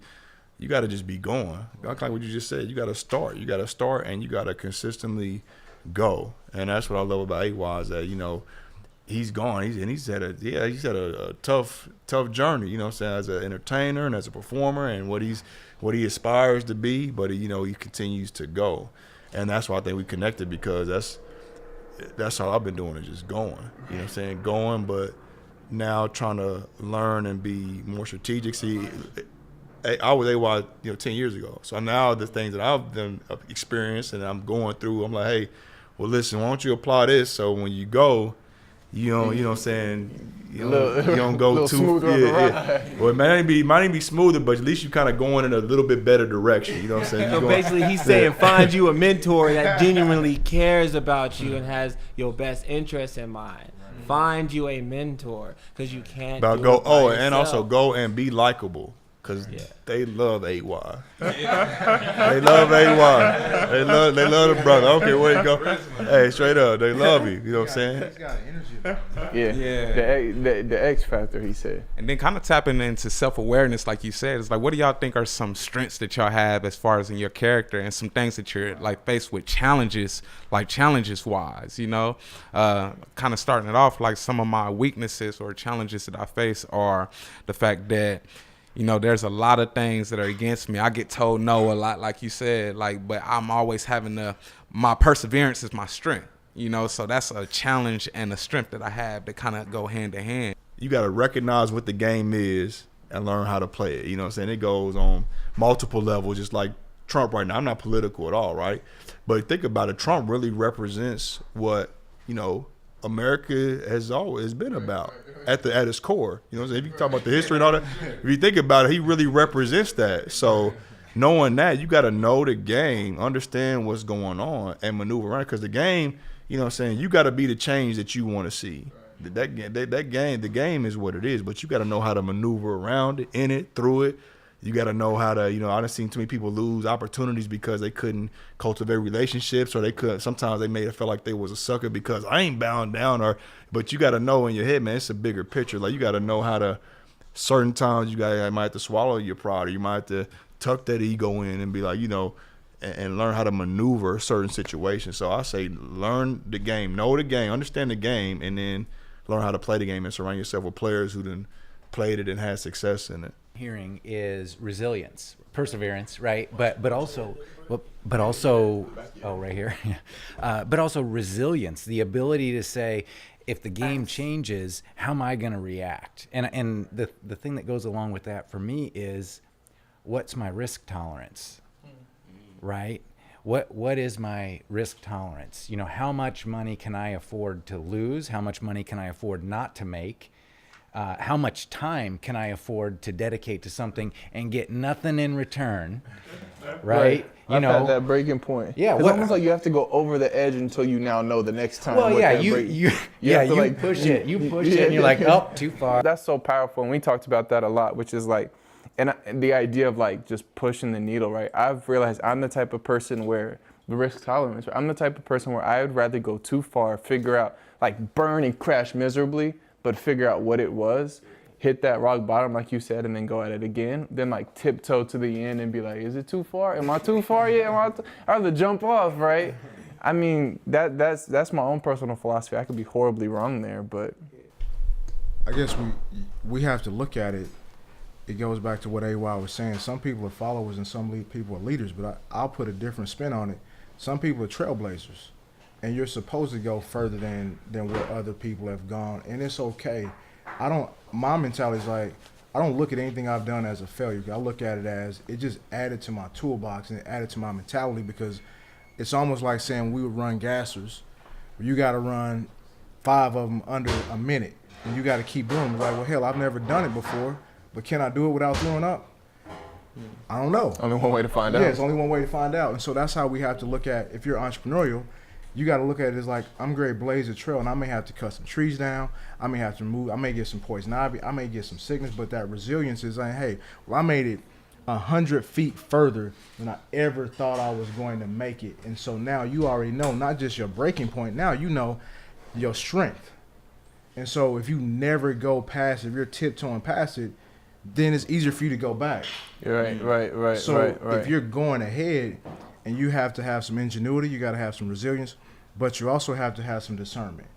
Speaker 4: gotta just be going. Like what you just said, you gotta start. You gotta start, and you gotta consistently go. And that's what I love about AY is that he's gone. He's had a tough journey. You know what I'm saying, as an entertainer and as a performer, and what he aspires to be, but he continues to go. And that's why I think we connected, because that's all I've been doing is just going. You know what I'm saying? Going, but now trying to learn and be more strategic. See, I was AY 10 years ago. So now the things that I've experienced and I'm going through, I'm like, hey, well listen, why don't you apply this so when you go, you know what I'm saying, you don't go too smoother. Yeah. Well, it might not be smoother, but at least you kind of going in a little bit better direction. You know what I'm saying?
Speaker 6: So basically, he's saying find you a mentor that genuinely cares about you and has your best interests in mind. Find you a mentor, because you can't.
Speaker 4: And also go and be likable. Because they love AY. They love AY. They love the brother. I don't care where you go. Hey, straight up, they love you. You know what I'm saying?
Speaker 2: He's got energy.
Speaker 1: Yeah. The X factor, he said.
Speaker 3: And then kind of tapping into self-awareness, like you said, it's like, what do y'all think are some strengths that y'all have as far as in your character, and some things that you're like faced with challenges wise, kind of starting it off, like some of my weaknesses or challenges that I face are the fact that, there's a lot of things that are against me. I get told no a lot, like you said, but I'm always having my perseverance is my strength, so that's a challenge and a strength that I have that kind of go hand in hand.
Speaker 4: You got to recognize what the game is and learn how to play it. You know what I'm saying? It goes on multiple levels, just like Trump right now. I'm not political at all, right? But think about it. Trump really represents what, America has always been about at its core. You know what I'm saying? If you talk about the history and all that, if you think about it, he really represents that. So knowing that, you got to know the game, understand what's going on, and maneuver around. Because the game, you know what I'm saying, you got to be the change that you want to see. The game is what it is, but you got to know how to maneuver around it, in it, through it. You got to know how to, I've seen too many people lose opportunities because they couldn't cultivate relationships, or sometimes they made it feel like they was a sucker because I ain't bound down, but you got to know in your head, man, it's a bigger picture. Like, you got to know how to, certain times you might have to swallow your pride, or you might have to tuck that ego in and be like, and learn how to maneuver certain situations. So I say learn the game, know the game, understand the game, and then learn how to play the game and surround yourself with players who then played it and had success in it.
Speaker 5: Hearing is resilience, perseverance, right? But also oh, right here, but also resilience, the ability to say, if the game changes, how am I going to react? And the thing that goes along with that for me is, what's my risk tolerance, right? What is my risk tolerance? You know, how much money can I afford to lose? How much money can I afford not to make? How much time can I afford to dedicate to something and get nothing in return, right? You
Speaker 1: I've
Speaker 5: know,
Speaker 1: had that breaking point.
Speaker 5: Yeah,
Speaker 1: It's almost like you have to go over the edge until you now know the next time.
Speaker 5: well,
Speaker 1: what
Speaker 5: yeah,
Speaker 1: that break-
Speaker 5: you push it, and you're like, oh, too far.
Speaker 1: That's so powerful, and we talked about that a lot, which is like, and the idea of like just pushing the needle, right? I've realized I'm the type of person where the risk tolerance, right? I'm the type of person where I would rather go too far, figure out, like burn and crash miserably, but figure out what it was, hit that rock bottom, like you said, and then go at it again, then like tiptoe to the end and be like, is it too far? Am I too far yet? I'd rather jump off, right? I mean, that's my own personal philosophy. I could be horribly wrong there, but.
Speaker 2: I guess we have to look at it. It goes back to what AY was saying. Some people are followers and some people are leaders, but I'll put a different spin on it. Some people are trailblazers, and you're supposed to go further than where other people have gone, and it's okay. My mentality is like, I don't look at anything I've done as a failure. I look at it as it just added to my toolbox and it added to my mentality, because it's almost like saying we would run gassers. You got to run 5 of them under a minute, and you got to keep doing it. It's like, well, hell, I've never done it before, but can I do it without throwing up? I don't know.
Speaker 1: Only one way to find out.
Speaker 2: Yeah, it's only one way to find out. And so that's how we have to look at, if you're entrepreneurial, you got to look at it as like, I'm going to blaze a trail, and I may have to cut some trees down. I may have to move. I may get some poison ivy. I may get some sickness, but that resilience is like, hey, well, I made it 100 feet further than I ever thought I was going to make it. And so now you already know not just your breaking point, now you know your strength. And so if you never go past it, if you're tiptoeing past it, then it's easier for you to go back.
Speaker 1: Right.
Speaker 2: So
Speaker 1: right.
Speaker 2: if you're going ahead, and you have to have some ingenuity, you got to have some resilience, but you also have to have some discernment.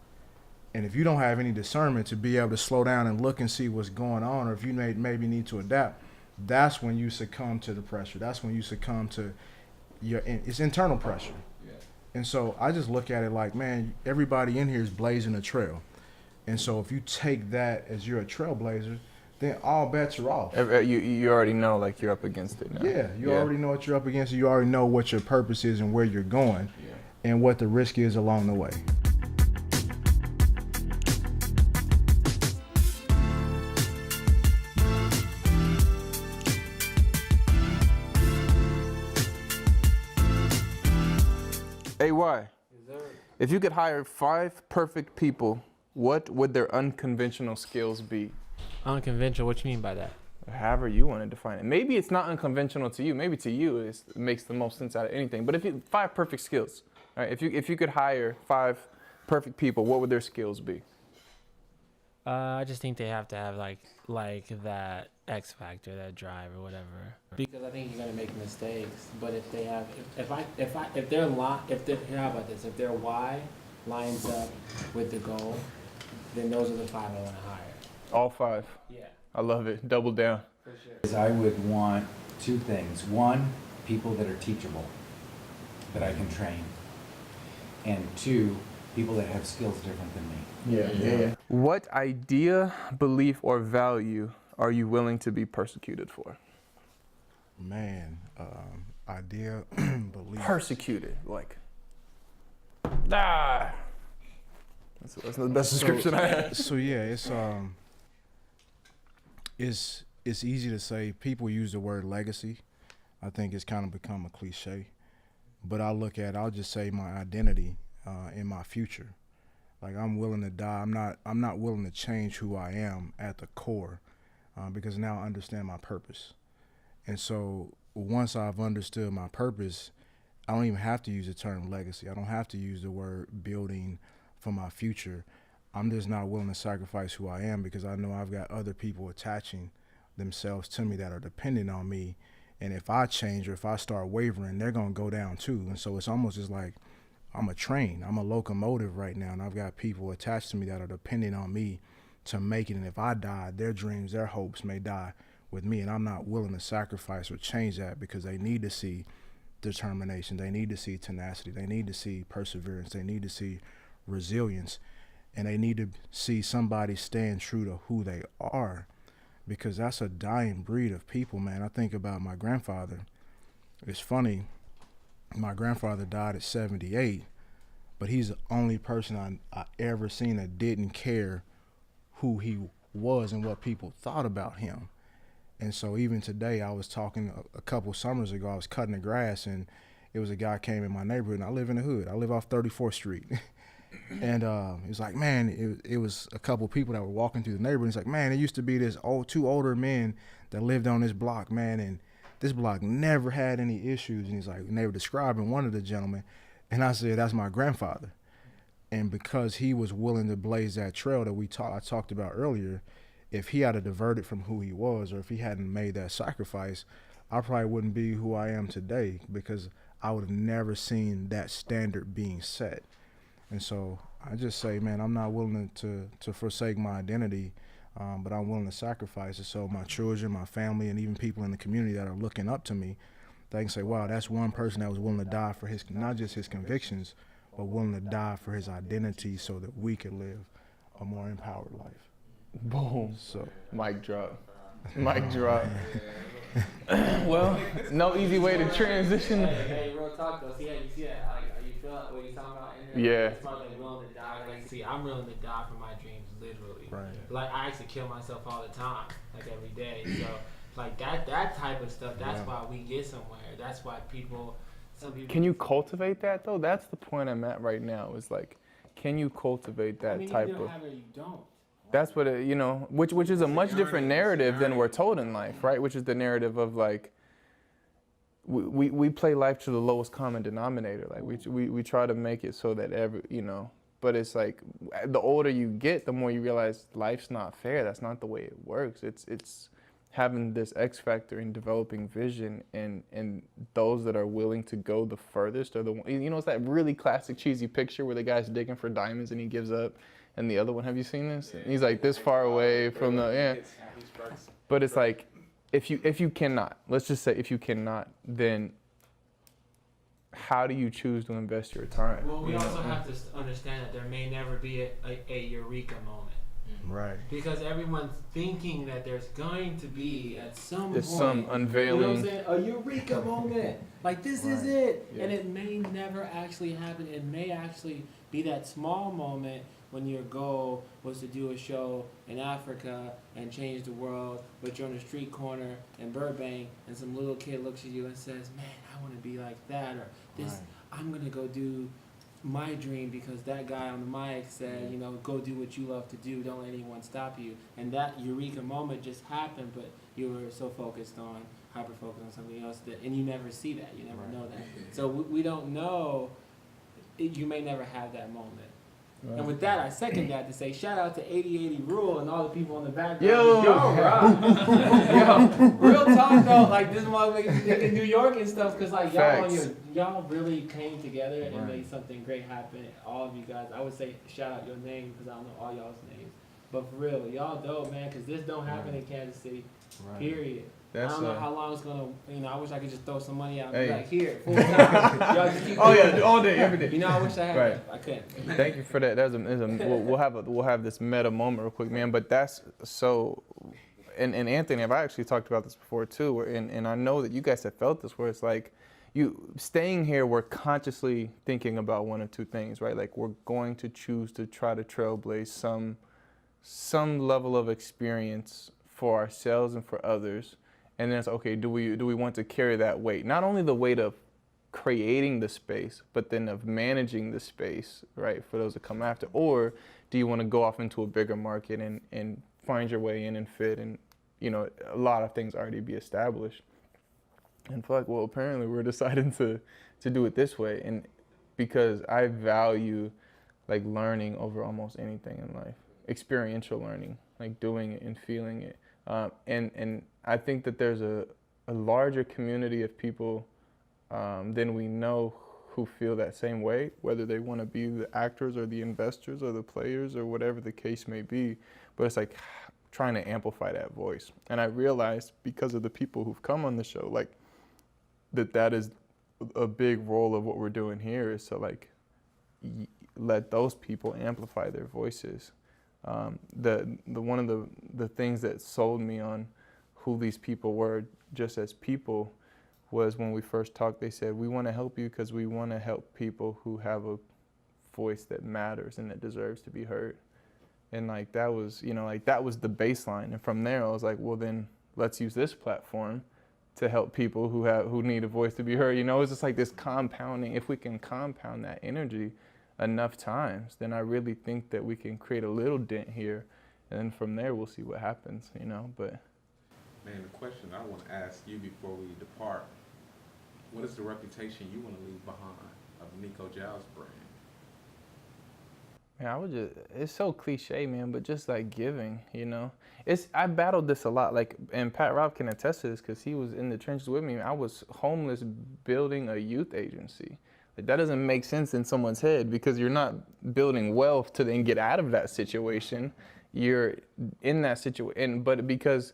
Speaker 2: And if you don't have any discernment to be able to slow down and look and see what's going on, or if you maybe need to adapt, that's when you succumb to the pressure. That's when you succumb to it's internal pressure. Yeah. And so I just look at it like, man, everybody in here is blazing a trail. And so if you take that as you're a trailblazer, then all bets are off.
Speaker 1: You already know, like, you're up against it now.
Speaker 2: Yeah, you already know what you're up against. You already know what your purpose is and where you're going, and what the risk is along the way.
Speaker 1: AY, if you could hire 5 perfect people, what would their unconventional skills be?
Speaker 6: Unconventional? What you mean by that?
Speaker 1: However you want to define it. Maybe it's not unconventional to you. Maybe to you it makes the most sense out of anything. But 5 perfect skills, right? If you could hire 5 perfect people, what would their skills be?
Speaker 6: I just think they have to have like that X factor, that drive or whatever. Because I think you're gonna make mistakes. But if they have, if their how about this? If their why lines up with the goal, then those are the 5 I want to hire.
Speaker 1: All 5.
Speaker 6: Yeah.
Speaker 1: I love it. Double down.
Speaker 6: For sure.
Speaker 5: I would want 2 things. 1, people that are teachable, that I can train. And 2, people that have skills different than me.
Speaker 1: Yeah. What idea, belief, or value are you willing to be persecuted for?
Speaker 2: Man, idea, belief.
Speaker 1: Persecuted, like. That's the best description I have.
Speaker 2: So yeah, it's easy to say. People use the word legacy. I think it's kind of become a cliche, but I'll just say my identity in my future. Like, I'm willing to die. I'm not willing to change who I am at the core, because now I understand my purpose. And so once I've understood my purpose, I don't even have to use the term legacy. I don't have to use the word building for my future. I'm just not willing to sacrifice who I am, because I know I've got other people attaching themselves to me that are dependent on me, And if I change or if I start wavering, they're going to go down too. And so it's almost just like I'm a train. I'm a locomotive right now, and I've got people attached to me that are depending on me to make it. And if I die, their dreams, their hopes may die with me. And I'm not willing to sacrifice or change that because they need to see determination. They need to see tenacity. They need to see perseverance. They need to see resilience. And they need to see somebody staying true to who they are, because that's a dying breed of people, man. I think about my grandfather. It's funny, my grandfather died at 78, but he's the only person I ever seen that didn't care who he was and what people thought about him. And so even today, I was talking a couple summers ago, I was cutting the grass, and it was a guy came in my neighborhood, and I live in the hood. I live off 34th Street. And he was like, man, it was a couple people that were walking through the neighborhood. He's like, man, there used to be two older men that lived on this block, man, and this block never had any issues. And he's like, and they were describing one of the gentlemen, and I said, that's my grandfather. And because he was willing to blaze that trail that I talked about earlier, if he had diverted from who he was, or if he hadn't made that sacrifice, I probably wouldn't be who I am today, because I would have never seen that standard being set. And so I just say, man, I'm not willing to forsake my identity, but I'm willing to sacrifice it so my children, my family, and even people in the community that are looking up to me, they can say, wow, that's one person that was willing to die for his, not just his convictions, but willing to die for his identity so that we could live a more empowered life.
Speaker 1: Boom.
Speaker 2: So,
Speaker 1: Mic drop. Mic drop. Well, no easy way to transition.
Speaker 6: Hey, real talk though. See that? Like, you feel what you're talking about?
Speaker 1: Yeah.
Speaker 6: It's like willing to die. Like, see, I'm willing to die for my dreams, literally.
Speaker 2: right.
Speaker 6: Like, I actually kill myself all the time, like every day. So, like that type of stuff. That's why we get somewhere. That's why some people.
Speaker 1: Can you cultivate that though? That's the point I'm at right now. Is like, can you cultivate that type
Speaker 6: you
Speaker 1: of?
Speaker 6: don't have it or you don't.
Speaker 1: That's what it, which is a much different narrative than we're told in life, right? Which is the narrative of like, we play life to the lowest common denominator. Like we try to make it so that but it's like the older you get, the more you realize life's not fair. That's not the way it works. It's having this X factor in developing vision, and those that are willing to go the furthest are the one. It's that really classic cheesy picture where the guy's digging for diamonds and he gives up. And the other one, have you seen this? Yeah. He's like this far away from the But it's like, if you cannot, let's just say if you cannot, then how do you choose to invest your time?
Speaker 6: Well, we also have to understand that there may never be a eureka moment.
Speaker 2: Right.
Speaker 6: Because everyone's thinking that there's going to be at some
Speaker 1: There's
Speaker 6: point,
Speaker 1: some unveiling.
Speaker 6: a eureka moment. Like this is it. Yeah. And it may never actually happen. It may actually be that small moment when your goal was to do a show in Africa and change the world, but you're on a street corner in Burbank and some little kid looks at you and says, man, I want to be like that, or this, right. I'm going to go do my dream because that guy on the mic said, go do what you love to do, don't let anyone stop you. And that eureka moment just happened, but you were so focused on, hyper-focused on something else, and you never see that, you never know that. So we don't know, you may never have that moment. Right. And with that, I second that to say shout out to 80/80 Rule and all the people in the background. Yo, real talk though, like this motherfucker in New York and stuff, because like y'all really came together and made something great happen. All of you guys, I would say shout out your name because I don't know all y'all's names, but for real, y'all dope, man, because this don't happen in Kansas City. Right. Period. I don't know how long it's gonna. I wish I could just throw some money out and be like, here, full time. Y'all just keep
Speaker 1: all day, every day.
Speaker 6: I wish I had.
Speaker 1: Right.
Speaker 6: I couldn't.
Speaker 1: Thank you for that. We'll have this meta moment real quick, man. But that's so. And Anthony, I've actually talked about this before too. And I know that you guys have felt this, where it's like, you staying here, we're consciously thinking about one or two things, right? Like we're going to choose to try to trailblaze some level of experience for ourselves and for others. And then it's okay, do we want to carry that weight? Not only the weight of creating the space, but then of managing the space, right, for those that come after? Or do you want to go off into a bigger market and find your way in and fit and, a lot of things already be established? And well, apparently we're deciding to do it this way. And because I value like learning over almost anything in life, experiential learning, like doing it and feeling it. And I think that there's a larger community of people than we know who feel that same way, whether they want to be the actors or the investors or the players or whatever the case may be. But it's like trying to amplify that voice. And I realized because of the people who've come on the show, like that is a big role of what we're doing here, is to like let those people amplify their voices. The one of the things that sold me on who these people were just as people was when we first talked, they said, we want to help you because we want to help people who have a voice that matters and that deserves to be heard. And like that was, you know, like that was the baseline. And from there I was like, well then let's use this platform to help people who need a voice to be heard. You know, it's just like this compounding. If we can compound that energy enough times, then I really think that we can create a little dent here. And then from there we'll see what happens, you know. But
Speaker 3: man, the question I want to ask you before we depart, what is the reputation you want to leave behind of Nico Giles brand?
Speaker 1: Man, it's so cliche, man, but just like giving, you know. I battled this a lot, like, and Pat Rob can attest to this because he was in the trenches with me. I was homeless building a youth agency. Like, that doesn't make sense in someone's head because you're not building wealth to then get out of that situation. You're in that situation, but because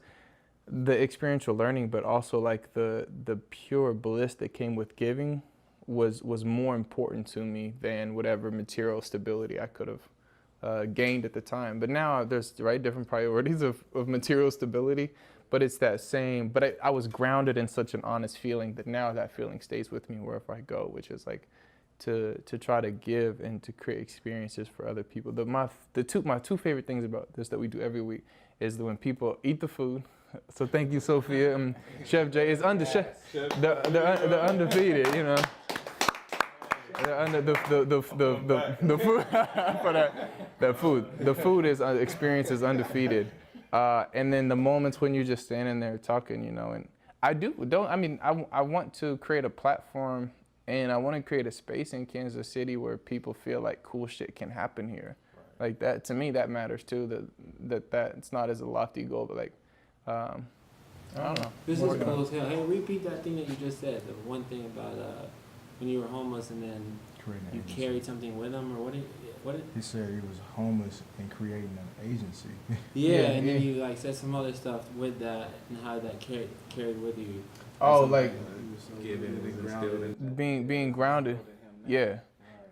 Speaker 1: the experiential learning, but also like the pure bliss that came with giving was more important to me than whatever material stability I could have gained at the time. But now there's different priorities of material stability, but it's that same, but I was grounded in such an honest feeling that now that feeling stays with me wherever I go, which is like to try to give and to create experiences for other people. My two favorite things about this that we do every week is that when people eat the food. So thank you, Sophia. Chef Jay is they're undefeated, you know. They're under the food for that food. The food experience is undefeated, and then the moments when you're just standing there talking, you know. And I want to create a platform, and I want to create a space in Kansas City where people feel like cool shit can happen here. Like that, to me, that matters too. That it's not as a lofty goal, but like. I don't know.
Speaker 6: This is cool as hell. Hey, repeat that thing that you just said. The one thing about when you were homeless and then you carried something with them, or what?
Speaker 2: He said he was homeless and creating an agency.
Speaker 6: Yeah, and then you like said some other stuff with that and how that carried with you.
Speaker 1: Oh, like
Speaker 3: grounded.
Speaker 1: being grounded. Yeah,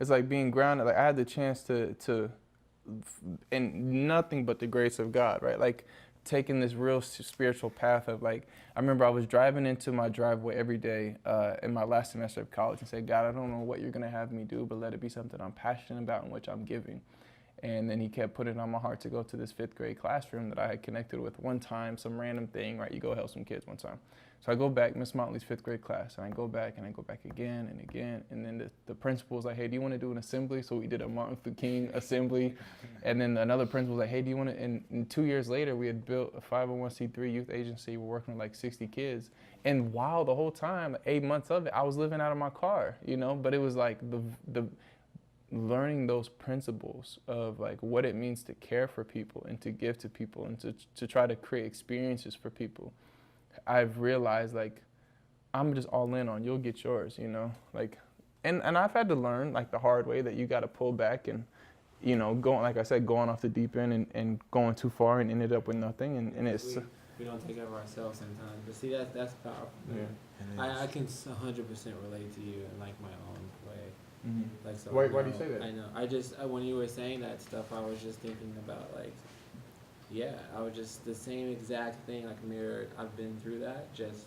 Speaker 1: it's like being grounded. Like I had the chance to, and nothing but the grace of God, right? Like. Taking this real spiritual path of like, I remember I was driving into my driveway every day in my last semester of college and said, God, I don't know what you're going to have me do, but let it be something I'm passionate about and which I'm giving. And then he kept putting it on my heart to go to this 5th grade classroom that I had connected with one time, some random thing, right? You go help some kids one time. So I go back, Miss Motley's 5th grade class, and I go back and I go back again and again. And then the principal was like, hey, do you want to do an assembly? So we did a Martin Luther King assembly. And then another principal was like, hey, do you want to, and 2 years later, we had built a 501c3 youth agency. We're working with like 60 kids. And while the whole time, 8 months of it, I was living out of my car, you know? But it was like the learning those principles of like what it means to care for people and to give to people and to try to create experiences for people. I've realized like I'm just all in on you'll get yours, you know, like, and I've had to learn like the hard way that you got to pull back and, you know, going, like I said, going off the deep end and going too far and ended up with nothing. And it's,
Speaker 6: we don't take care of ourselves sometimes, but see that's powerful.
Speaker 1: Yeah.
Speaker 6: I can 100% relate to you in like my own way.
Speaker 1: Mm-hmm.
Speaker 6: Like so.
Speaker 1: Why do you say that?
Speaker 6: I know. I just when you were saying that stuff, I was just thinking about like, yeah, I was just the same exact thing like mirrored. I've been through that, just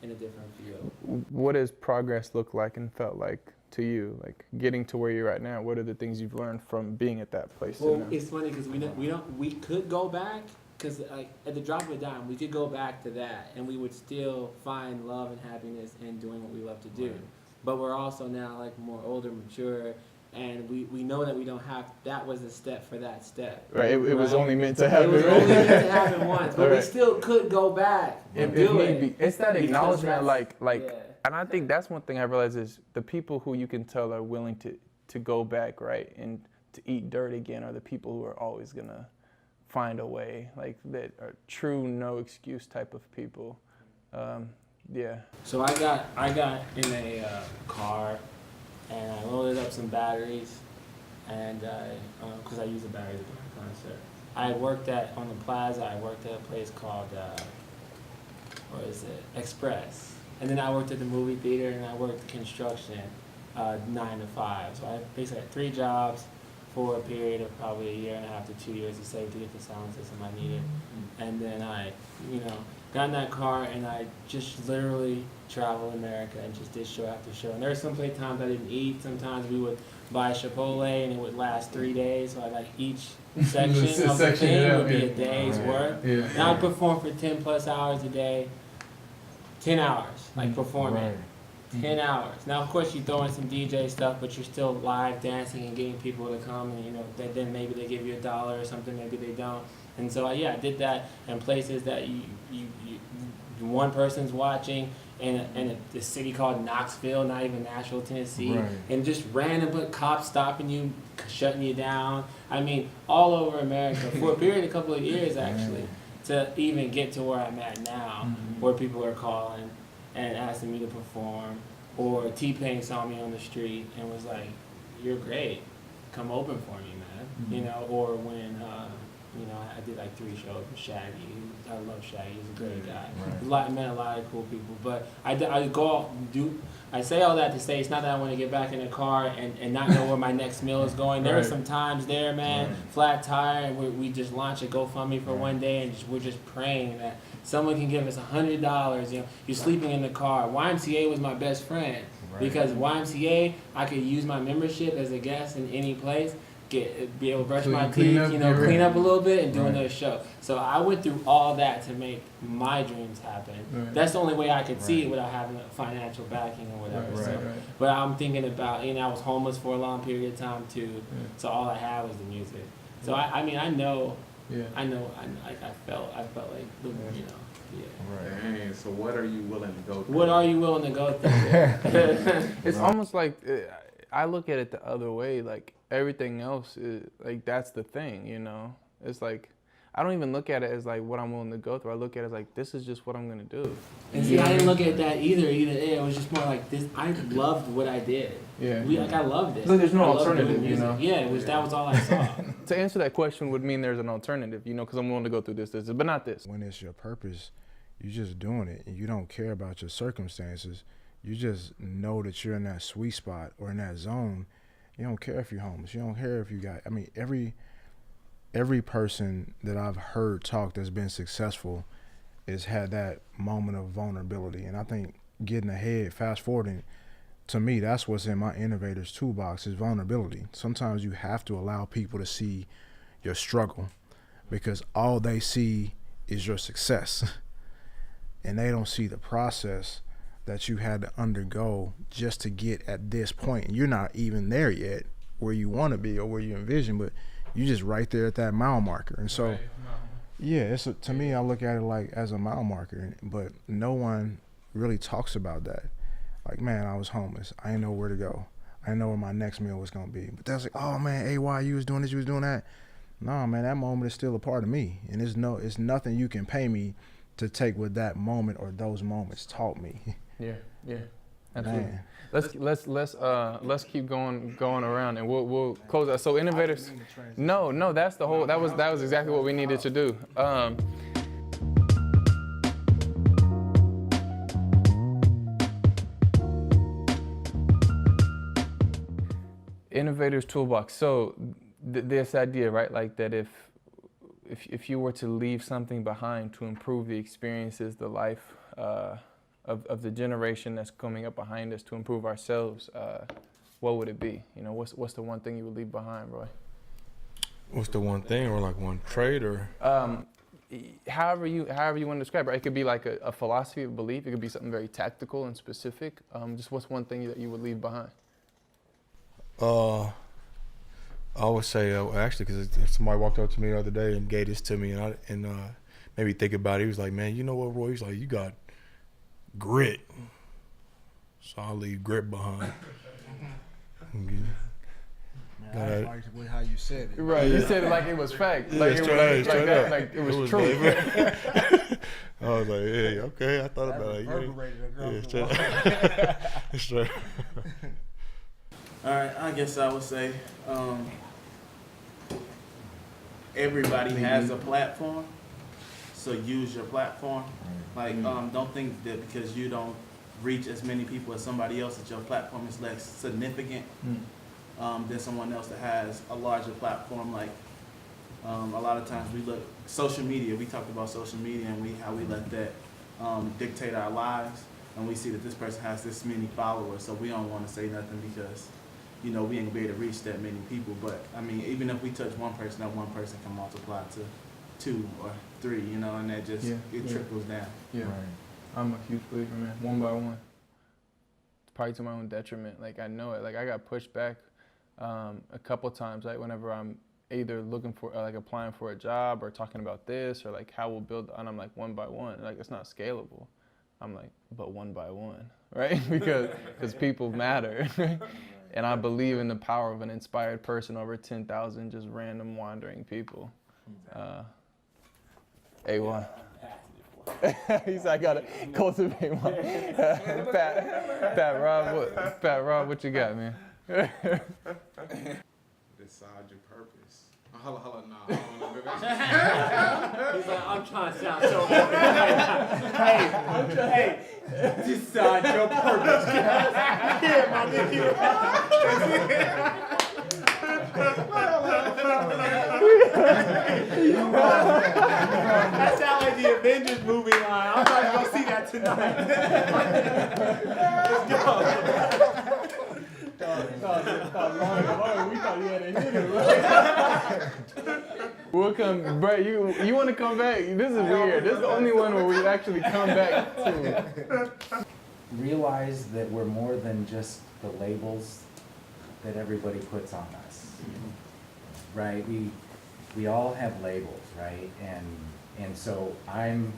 Speaker 6: in a different field.
Speaker 1: What does progress look like and felt like to you? Like getting to where you're at now. What are the things you've learned from being at that place?
Speaker 6: Well, it's funny because we could go back. Because like, at the drop of a dime, we could go back to that, and we would still find love and happiness in doing what we love to do. Right. But we're also now like more older, mature, and we know that we don't have. That was a step for that step.
Speaker 1: Right. It was only meant to happen.
Speaker 6: It was only meant to happen once, but we still could go back and do it.
Speaker 1: It's that acknowledgement, like,
Speaker 6: yeah.
Speaker 1: And I think that's one thing I realized is the people who you can tell are willing to go back, right, and to eat dirt again are the people who are always gonna find a way, like that are true no excuse type of people. Yeah.
Speaker 6: So I got in a car, and I loaded up some batteries, and because I use the batteries at my concert. I worked on the plaza. I worked at a place called Express, and then I worked at the movie theater, and I worked construction, 9 to 5. So I basically had 3 jobs for a period of probably a year and a half to 2 years to save to get the sound system I needed. And then I, got in that car and I just literally traveled America and just did show after show. And there were some times I didn't eat. Sometimes we would buy Chipotle and it would last 3 days. So each section of the thing would be a day's work. Yeah. And I'd perform for 10 plus hours a day, 10 hours, performing. Right. 10 hours. Now, of course, you throw in some DJ stuff, but you're still live dancing and getting people to come, and then maybe they give you $1 or something, maybe they don't. And so, I did that in places that you one person's watching in a city called Knoxville, not even Nashville, Tennessee, right. And just random cops stopping you, shutting you down. I mean, all over America for a period, a couple of years actually, to even get to where I'm at now, where people are calling and asking me to perform, or T-Pain saw me on the street and was like, "You're great, come open for me, man." Or when I did 3 shows with Shaggy. I love Shaggy. He's a great guy. Right. Met a lot of cool people. But I say all that to say it's not that I want to get back in the car and not know where my next meal is going. There are some times there, man, flat tire, and we just launch a GoFundMe for one day, and we're just praying that someone can give us $100. You're sleeping in the car. YMCA was my best friend because YMCA, I could use my membership as a guest in any place. Be able to brush my teeth, clean up a little bit and do another show. So I went through all that to make my dreams happen. Right. That's the only way I could see it without having a financial backing or whatever. But I'm thinking about, I was homeless for a long period of time too. Yeah. So all I had was the music. So I know. I felt like,
Speaker 3: Right. Dang, so what are you willing to go through?
Speaker 6: What are you willing to go through?
Speaker 1: It's almost like I look at it the other way. Like everything else is that's the thing. It's like I don't even look at it as what I'm willing to go through. I look at it as this is just what I'm gonna do.
Speaker 6: And see, I didn't look at that either. It was just more like this. I loved what I did. Yeah. I loved it.
Speaker 1: So there's no alternative,
Speaker 6: Yeah, that was all I saw.
Speaker 1: To answer that question would mean there's an alternative, because I'm willing to go through this, but not this.
Speaker 2: When it's your purpose, you're just doing it, and you don't care about your circumstances. You just know that you're in that sweet spot or in that zone. You don't care if you're homeless. You don't care if you got. Every person that I've heard talk that's been successful has had that moment of vulnerability. And I think getting ahead, fast forwarding, to me, that's what's in my innovator's toolbox is vulnerability. Sometimes you have to allow people to see your struggle because all they see is your success. And they don't see the process that you had to undergo just to get at this point. And you're not even there yet where you want to be or where you envision, but you're just right there at that mile marker. And so, to me, I look at it as a mile marker, but no one really talks about that. Like, man, I was homeless. I didn't know where to go. I didn't know where my next meal was going to be. But that's like, oh, man, AY, you was doing this, you was doing that. No, man, that moment is still a part of me. And it's nothing you can pay me to take what that moment or those moments taught me.
Speaker 1: Yeah, absolutely. Man. Let's keep going around, and we'll close out. So innovators, no, that's the whole. That was exactly what we needed to do. Innovators Toolbox. So this idea, right? Like that if you were to leave something behind to improve the experiences, the life of the generation that's coming up behind us, to improve ourselves, what would it be? What's the one thing you would leave behind, Roy?
Speaker 4: What's the one thing, or one trait, or?
Speaker 1: However you want to describe it. It could be like a philosophy of belief. It could be something very tactical and specific. Just what's one thing that you would leave behind?
Speaker 4: I would say, actually, because somebody walked up to me the other day and gave this to me, and made me think about it. He was like, man, you know what, Roy? He's like, you got grit. So I'll leave grit behind.
Speaker 2: I liked with how you said it.
Speaker 1: Right, you said it like it was fact. Like it was true.
Speaker 4: I was like, hey, okay, I thought about it. Yeah, straight.
Speaker 1: All right, I guess I would say everybody has a platform, so use your platform. Like, don't think that because you don't reach as many people as somebody else that your platform is less significant than someone else that has a larger platform. Like, a lot of times we look social media. We talked about social media and how we let that dictate our lives, and we see that this person has this many followers, so we don't want to say nothing because, you know, we ain't gonna be able to reach that many people. But I mean, even if we touch one person, that one person can multiply to 2 or 3, you know, and that just it trickles down. Yeah, I'm a huge believer, man. One by one. It's probably to my own detriment. Like, I know it. Like, I got pushed back a couple times. Like, whenever I'm either looking for like applying for a job or talking about this or like how we'll build, and I'm like one by one. Like, it's not scalable. I'm like, but one by one, right? because people matter. And I believe in the power of an inspired person over 10,000 just random wandering people. A1. He said, I gotta cultivate my Pat Rob, what you got, man?
Speaker 3: Decide your purpose. Hold on, nah. I don't know.
Speaker 6: He's like, I'm trying to sound so hey, decide your purpose. Yeah, my nigga. That sounds like the Avengers movie line. I'm about to go see that tonight. Let's go. We thought you had a hitter,
Speaker 1: We'll come, bro. You want to come back? This is weird. This is the only one where we actually come back to.
Speaker 5: Realize that we're more than just the labels that everybody puts on us, right? We all have labels, right? And so I'm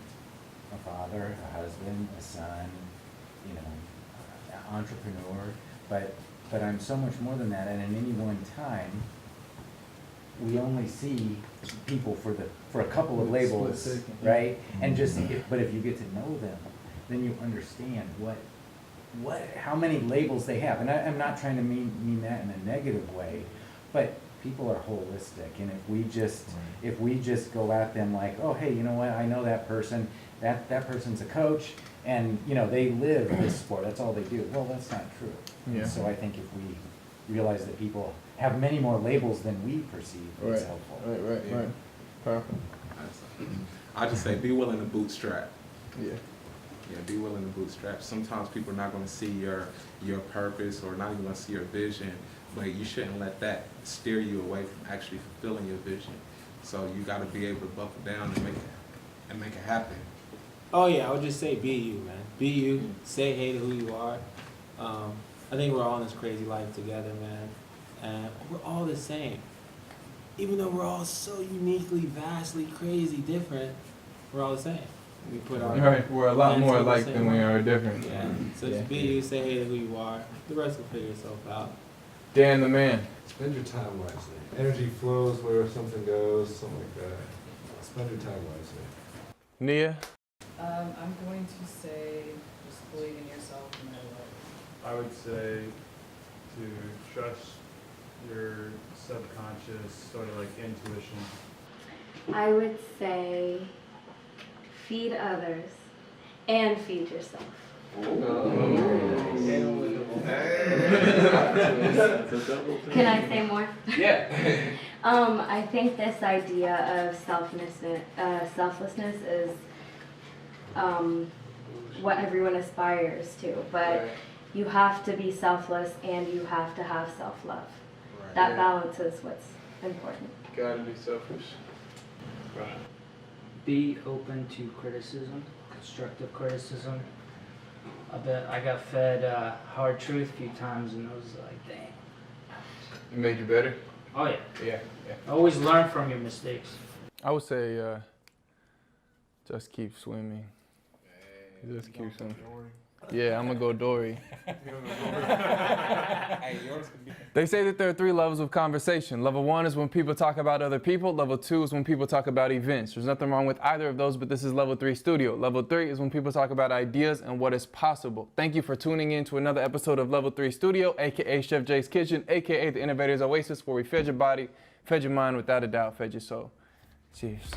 Speaker 5: a father, a husband, a son, you know, an entrepreneur, but I'm so much more than that. And at any one time, we only see people for a couple of labels, right? And but if you get to know them, then you understand how many labels they have. And I'm not trying to mean that in a negative way, but people are holistic. And if we just go at them like, oh, hey, you know what? I know that person. That person's a coach, and you know they live this sport. That's all they do. Well, that's not true.
Speaker 1: Yeah.
Speaker 5: And so I think if we realize that people have many more labels than we perceive, it's helpful.
Speaker 1: Right. Perfect.
Speaker 3: I just say be willing to bootstrap.
Speaker 1: Yeah.
Speaker 3: Yeah, be willing to bootstrap. Sometimes people are not going to see your purpose or not even going to see your vision, but you shouldn't let that steer you away from actually fulfilling your vision. So you got to be able to buckle down and make it happen.
Speaker 6: Oh yeah, I would just say be you, man. Be you. Say hey to who you are. I think we're all in this crazy life together, man. And we're all the same. Even though we're all so uniquely, vastly, crazy different, we're all the same. We put our
Speaker 1: we're a lot more alike than we are different.
Speaker 6: Yeah. So just be you, say hey to who you are. The rest will figure itself out.
Speaker 1: Dan the man.
Speaker 8: Spend your time wisely. Energy flows where something goes, something like that. Spend your time wisely.
Speaker 1: Nia.
Speaker 9: I'm going to say just believe in yourself no matter what.
Speaker 10: I would say to trust your subconscious, sort of like intuition.
Speaker 11: I would say feed others and feed yourself. Can I say more?
Speaker 1: Yeah.
Speaker 11: I think this idea of selflessness is what everyone aspires to, but you have to be selfless and you have to have self-love. That balance is what's important.
Speaker 1: Gotta be selfish.
Speaker 10: Right.
Speaker 12: Be open to criticism, constructive criticism. I bet I got fed hard truth a few times and I was like, dang.
Speaker 1: It made you better?
Speaker 12: Oh yeah.
Speaker 1: Yeah.
Speaker 12: Always learn from your mistakes.
Speaker 1: I would say just keep swimming. Just keep swimming. Yeah, I'm gonna go Dory. They say that there are 3 levels of conversation. Level 1 is when people talk about other people. Level 2 is when people talk about events. There's nothing wrong with either of those, but this is Level 3 Studio. Level 3 is when people talk about ideas and what is possible. Thank you for tuning in to another episode of Level 3 Studio, aka Chef Jay's Kitchen, aka the Innovator's Oasis, where we fed your body, fed your mind, without a doubt, fed your soul. Cheers.